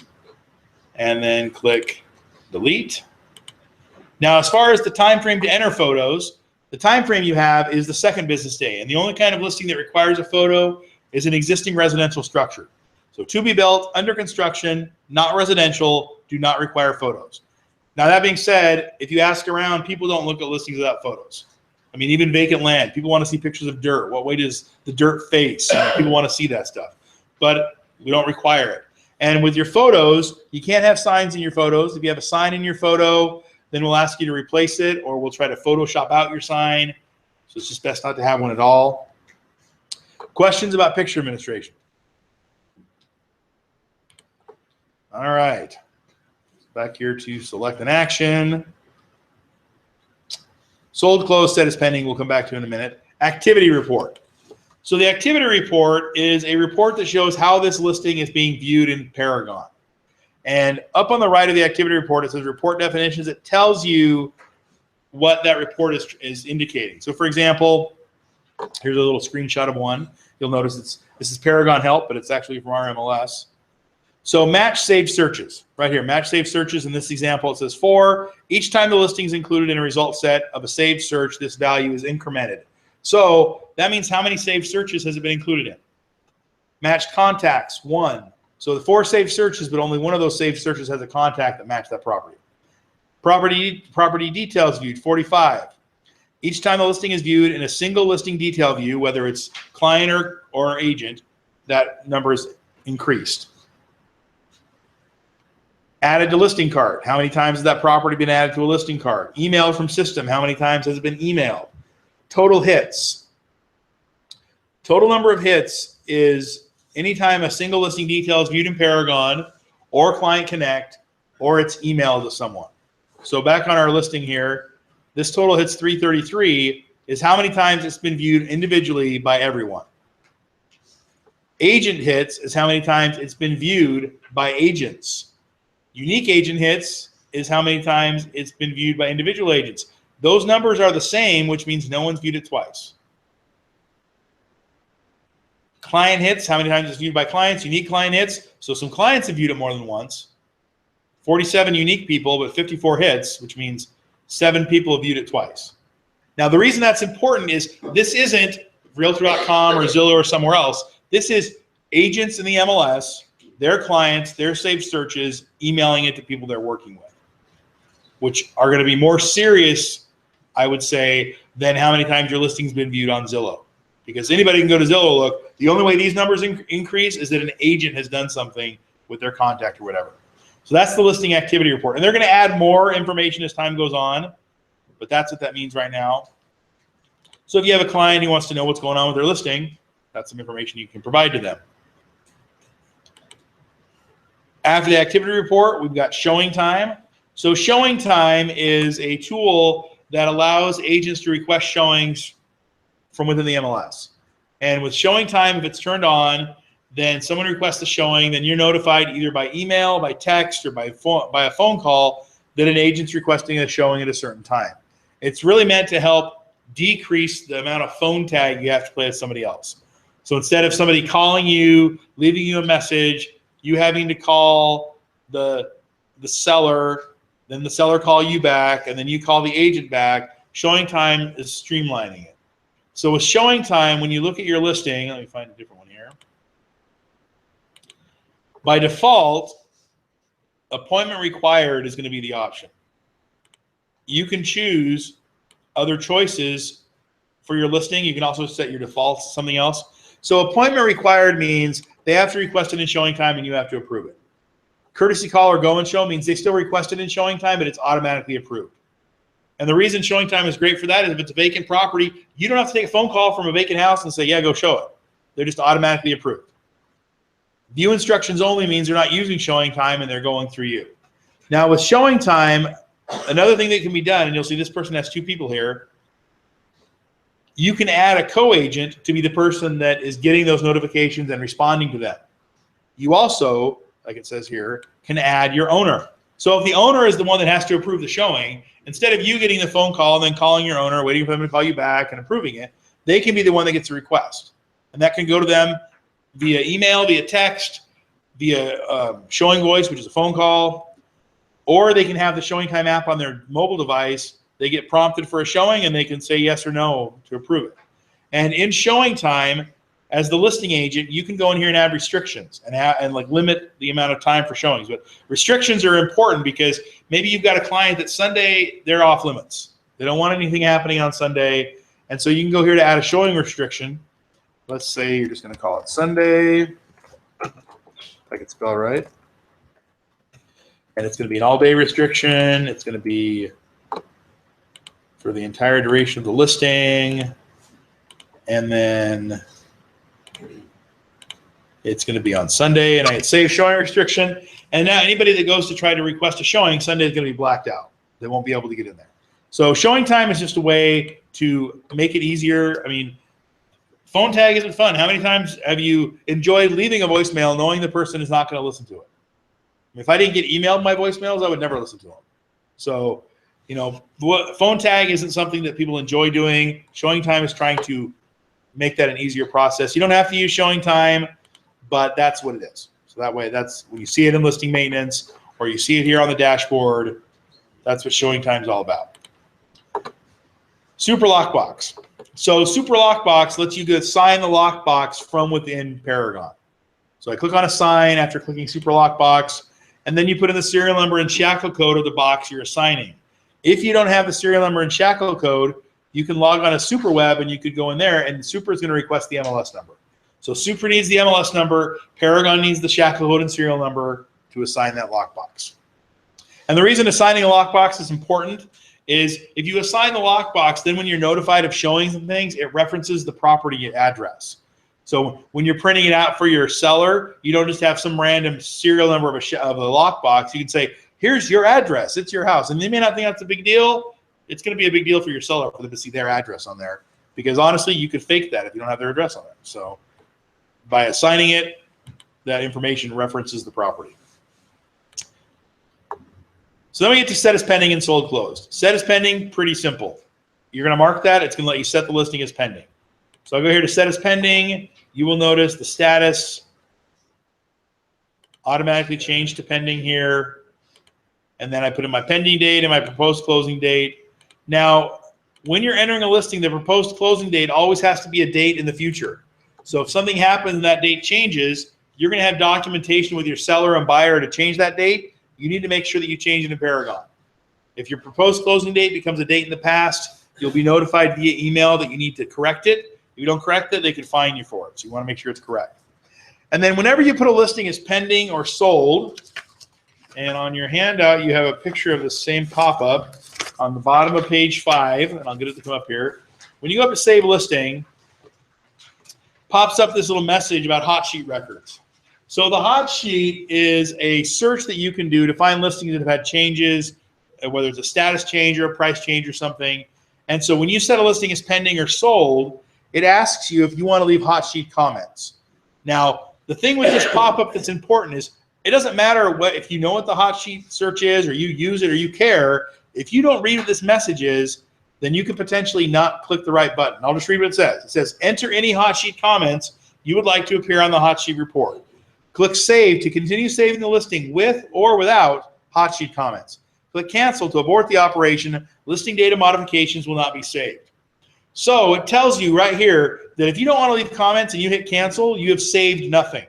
And then click delete. Now, as far as the time frame to enter photos, the time frame you have is the 2nd business day. And the only kind of listing that requires a photo is an existing residential structure. So to be built, under construction, not residential, do not require photos. Now, that being said, if you ask around, people don't look at listings without photos. I mean, even vacant land, people want to see pictures of dirt. What way does the dirt face? People want to see that stuff. But we don't require it. And with your photos, you can't have signs in your photos. If you have a sign in your photo, then we'll ask you to replace it, or we'll try to Photoshop out your sign. So it's just best not to have one at all. Questions about picture administration? All right. Back here to select an action. Sold, closed, status pending. We'll come back to in a minute. Activity report. So the activity report is a report that shows how this listing is being viewed in Paragon. And up on the right of the activity report, it says report definitions. It tells you what that report is indicating. So for example, here's a little screenshot of one. You'll notice this is Paragon Help, but it's actually from our MLS. So match saved searches, right here, match saved searches. In this example, it says 4. Each time the listing is included in a result set of a saved search, this value is incremented. So that means how many saved searches has it been included in? Matched contacts, 1. So the 4 saved searches, but only one of those saved searches has a contact that matched that property. Property details viewed, 45. Each time the listing is viewed in a single listing detail view, whether it's client or agent, that number is increased. Added to listing card. How many times has that property been added to a listing card? Emailed from system. How many times has it been emailed? Total hits. Total number of hits is anytime a single listing detail is viewed in Paragon or Client Connect or it's emailed to someone. So back on our listing here, this total hits 333 is how many times it's been viewed individually by everyone. Agent hits is how many times it's been viewed by agents. Unique agent hits is how many times it's been viewed by individual agents. Those numbers are the same, which means no one's viewed it twice. Client hits, how many times it's viewed by clients. Unique client hits, so some clients have viewed it more than once. 47 unique people, but 54 hits, which means 7 people have viewed it twice. Now, the reason that's important is this isn't Realtor.com or Zillow or somewhere else. This is agents in the MLS, their clients, their saved searches, emailing it to people they're working with, which are going to be more serious, I would say, than how many times your listing's been viewed on Zillow. Because anybody can go to Zillow, look. The only way these numbers increase is that an agent has done something with their contact or whatever. So that's the listing activity report. And they're going to add more information as time goes on, but that's what that means right now. So if you have a client who wants to know what's going on with their listing, that's some information you can provide to them. After the activity report, we've got showing time. So showing time is a tool that allows agents to request showings from within the MLS. And with showing time, if it's turned on, then someone requests a showing, then you're notified either by email, by text, or by a phone call that an agent's requesting a showing at a certain time. It's really meant to help decrease the amount of phone tag you have to play with somebody else. So instead of somebody calling you, leaving you a message, you having to call the seller, then the seller call you back, and then you call the agent back, showing time is streamlining it. So with showing time, when you look at your listing, let me find a different one here. By default, appointment required is going to be the option. You can choose other choices for your listing. You can also set your defaults to something else. So appointment required means they have to request it in showing time and you have to approve it. Courtesy call or go and show means they still request it in showing time, but it's automatically approved. And the reason showing time is great for that is if it's a vacant property, you don't have to take a phone call from a vacant house and say, yeah, go show it. They're just automatically approved. View instructions only means they're not using showing time and they're going through you. Now with showing time, another thing that can be done, and you'll see this person has 2 people here, you can add a co-agent to be the person that is getting those notifications and responding to them. You also, like it says here, can add your owner. So if the owner is the one that has to approve the showing, instead of you getting the phone call and then calling your owner, waiting for them to call you back and approving it, they can be the one that gets the request. And that can go to them via email, via text, via showing voice, which is a phone call, or they can have the showing time app on their mobile device. They get prompted for a showing and they can say yes or no to approve it. And in showing time, as the listing agent, you can go in here and add restrictions and like limit the amount of time for showings. But restrictions are important because maybe you've got a client that Sunday, they're off limits. They don't want anything happening on Sunday. And so you can go here to add a showing restriction. Let's say you're just going to call it Sunday, if I can spell right. And it's going to be an all-day restriction. It's going to be for the entire duration of the listing. And then it's going to be on Sunday, and I hit save showing restriction. And now anybody that goes to try to request a showing, Sunday is going to be blacked out. They won't be able to get in there. So showing time is just a way to make it easier. I mean, phone tag isn't fun. How many times have you enjoyed leaving a voicemail knowing the person is not going to listen to it? If I didn't get emailed my voicemails, I would never listen to them. So, you know, phone tag isn't something that people enjoy doing. Showing time is trying to make that an easier process. You don't have to use showing time, but that's what it is. So that way, that's when you see it in listing maintenance or you see it here on the dashboard, that's what showing time is all about. Super Lockbox. So Super Lockbox lets you assign the lockbox from within Paragon. So I click on assign after clicking Super Lockbox, and then you put in the serial number and shackle code of the box you're assigning. If you don't have the serial number and shackle code, you can log on to SuperWeb and you could go in there and Super is going to request the MLS number. So Super needs the MLS number, Paragon needs the shackle code and serial number to assign that lockbox. And the reason assigning a lockbox is important is if you assign the lockbox, then when you're notified of showings and things, it references the property address. So when you're printing it out for your seller, you don't just have some random serial number of a lockbox. You can say, here's your address, it's your house. And they may not think that's a big deal. It's going to be a big deal for your seller for them to see their address on there. Because honestly, you could fake that if you don't have their address on there. So by assigning it, that information references the property. So then we get to set as pending and sold closed. Set as pending, pretty simple. You're going to mark that. It's going to let you set the listing as pending. So I'll go here to set as pending. You will notice the status automatically changed to pending here. And then I put in my pending date and my proposed closing date. Now, when you're entering a listing, the proposed closing date always has to be a date in the future. So if something happens and that date changes, you're going to have documentation with your seller and buyer to change that date. You need to make sure that you change it in Paragon. If your proposed closing date becomes a date in the past, you'll be notified via email that you need to correct it. If you don't correct it, they could fine you for it. So you want to make sure it's correct. And then whenever you put a listing as pending or sold, and on your handout, you have a picture of the same pop-up on the bottom of page 5, and I'll get it to come up here. When you go up to save listing, pops up this little message about hot sheet records. So the hot sheet is a search that you can do to find listings that have had changes, whether it's a status change or a price change or something. And so when you set a listing as pending or sold, it asks you if you want to leave hot sheet comments. Now, the thing with this pop-up that's important is it doesn't matter what, if you know what the hot sheet search is or you use it or you care, if you don't read what this message is, then you could potentially not click the right button. I'll just read what it says. It says, enter any hot sheet comments you would like to appear on the hot sheet report. Click Save to continue saving the listing with or without hot sheet comments. Click Cancel to abort the operation. Listing data modifications will not be saved. So it tells you right here that if you don't want to leave comments and you hit Cancel, you have saved nothing.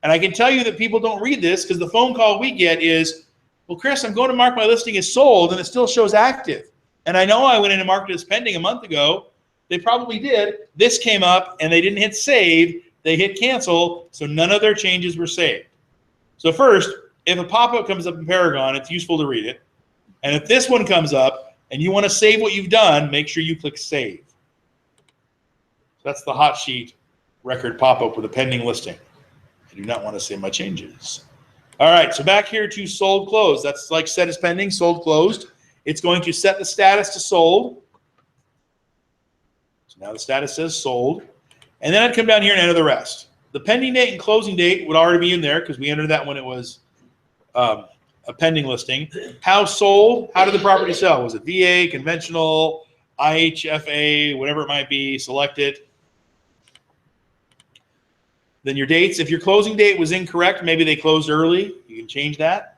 And I can tell you that people don't read this because the phone call we get is, well, Chris, I'm going to mark my listing as sold and it still shows active. And I know I went in and marked it as pending a month ago. They probably did. This came up and they didn't hit save. They hit cancel, so none of their changes were saved. So first, if a pop-up comes up in Paragon, it's useful to read it. And if this one comes up and you want to save what you've done, make sure you click save. So that's the hot sheet record pop-up with a pending listing. I do not want to save my changes. All right, so back here to sold closed. That's like set as pending, sold closed. It's going to set the status to sold. So now the status says sold. And then I'd come down here and enter the rest. The pending date and closing date would already be in there because we entered that when it was a pending listing. How sold? How did the property sell? Was it VA, conventional, IHFA, whatever it might be, select it. Then your dates. If your closing date was incorrect, maybe they closed early, you can change that.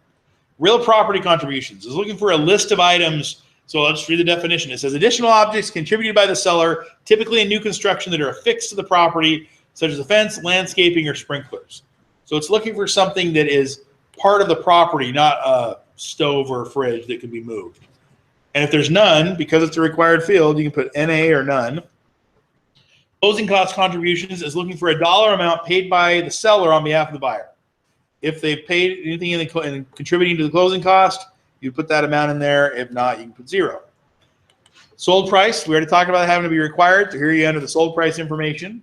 Real property contributions is looking for a list of items. So let's just read the definition. It says additional objects contributed by the seller, typically in new construction that are affixed to the property, such as a fence, landscaping, or sprinklers. So it's looking for something that is part of the property, not a stove or a fridge that can be moved. And if there's none, because it's a required field, you can put NA or none. Closing cost contributions is looking for a dollar amount paid by the seller on behalf of the buyer. If they've paid anything in contributing to the closing cost, you put that amount in there. If not, you can put zero. Sold price, we already talked about having to be required. So here you enter the sold price information.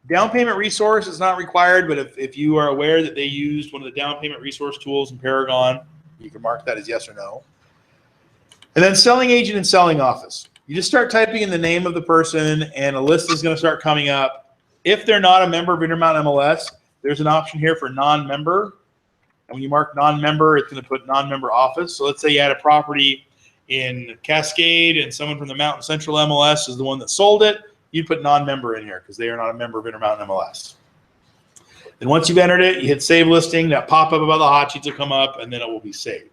Down payment resource is not required, but if you are aware that they used one of the down payment resource tools in Paragon, you can mark that as yes or no. And then selling agent and selling office. You just start typing in the name of the person and a list is going to start coming up. If they're not a member of Intermountain MLS, there's an option here for non-member. And when you mark non-member, it's going to put non-member office. So let's say you had a property in Cascade and someone from the Mountain Central MLS is the one that sold it. You'd put non-member in here because they are not a member of Intermountain MLS. Then once you've entered it, you hit save listing. That pop-up about the hot sheets will come up and then it will be saved.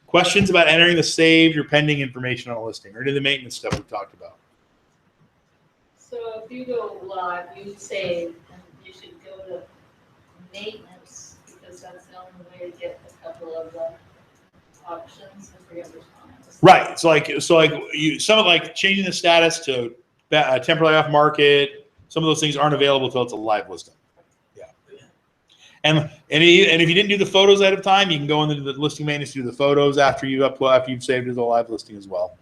Questions about entering the saved or pending information on a listing or any of the maintenance stuff we've talked about? So if you go live, you save, and you should go to maintenance because that's the only way to get a couple of the options. I forget which one it was. Right. So like you, some of like changing the status to temporarily off market. Some of those things aren't available until it's a live listing. Yeah. And if you didn't do the photos ahead of time, you can go into the listing maintenance to do the photos after you've saved it as a live listing as well.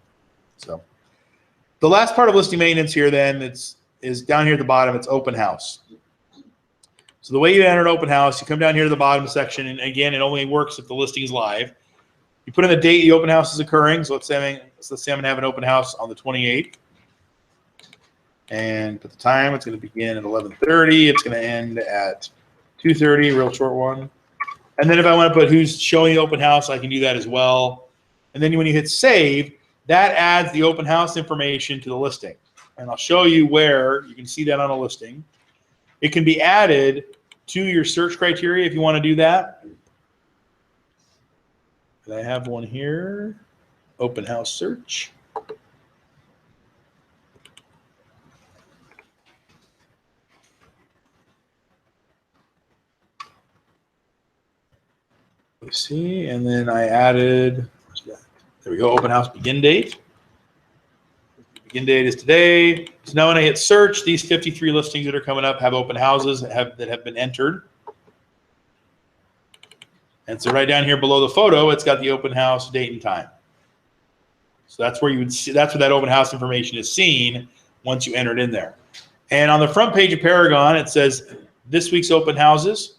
So the last part of listing maintenance here then is down here at the bottom. It's open house. So the way you enter an open house, you come down here to the bottom section, and again, it only works if the listing is live. You put in the date the open house is occurring. So let's say I'm going to have an open house on the 28th. And put the time. It's going to begin at 11:30. It's going to end at 2:30, real short one. And then if I want to put who's showing the open house, I can do that as well. And then when you hit save, that adds the open house information to the listing. And I'll show you where you can see that on a listing. It can be added to your search criteria if you want to do that. And I have one here, open house search. Let's see, and then I added, there we go, open house begin date. Begin date is today. So now when I hit search, these 53 listings that are coming up have open houses that have been entered. And so right down here below the photo, it's got the open house date and time. So that's where you would see, that's where that open house information is seen once you enter it in there. And on the front page of Paragon, it says this week's open houses.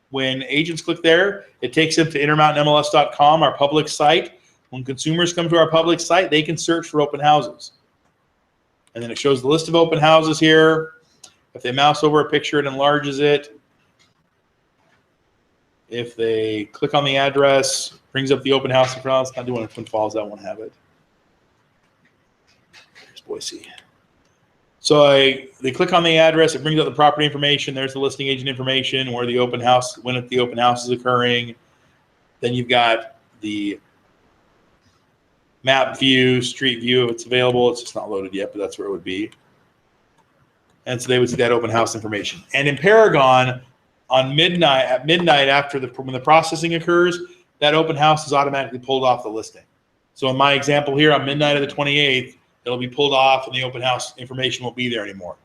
When agents click there, it takes them to intermountainmls.com, our public site. When consumers come to our public site, they can search for open houses. And then it shows the list of open houses here. If they mouse over a picture, it enlarges it. If they click on the address, brings up the open house in front. It's not doing it in Twin Falls, that won't have it. Boise. So they click on the address, it brings up the property information, there's the listing agent information, where the open house, when the open house is occurring. Then you've got the map view, street view if it's available. It's just not loaded yet, but that's where it would be. And so they would see that open house information. And in Paragon, at midnight after when the processing occurs, that open house is automatically pulled off the listing. So in my example here, on midnight of the 28th, it'll be pulled off and the open house information won't be there anymore.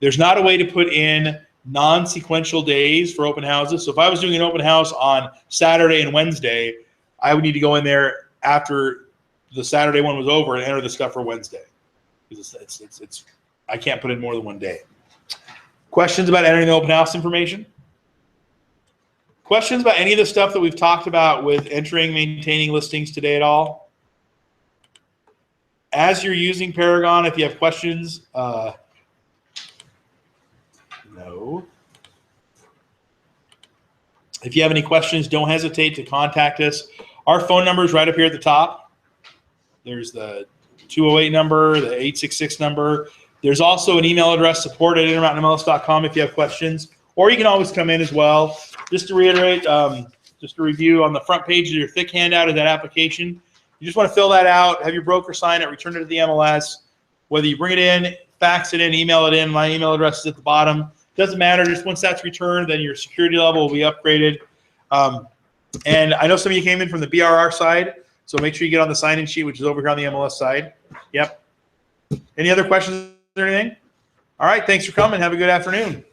There's not a way to put in non-sequential days for open houses. So if I was doing an open house on Saturday and Wednesday, I would need to go in there after the Saturday one was over and enter the stuff for Wednesday. I can't put in more than one day. Questions about entering the open house information? Questions about any of the stuff that we've talked about with entering, maintaining listings today at all? As you're using Paragon, if you have questions, no. If you have any questions, don't hesitate to contact us. Our phone number is right up here at the top. There's the 208 number, the 866 number. There's also an email address, support@intermountainmls.com if you have questions. Or you can always come in as well. Just to reiterate, just to review, on the front page of your thick handout is that application. You just want to fill that out, have your broker sign it, return it to the MLS. Whether you bring it in, fax it in, email it in, my email address is at the bottom. Doesn't matter, just once that's returned, then your security level will be upgraded. And I know some of you came in from the BRR side, so make sure you get on the sign-in sheet, which is over here on the MLS side. Yep. Any other questions or anything? All right, thanks for coming. Have a good afternoon.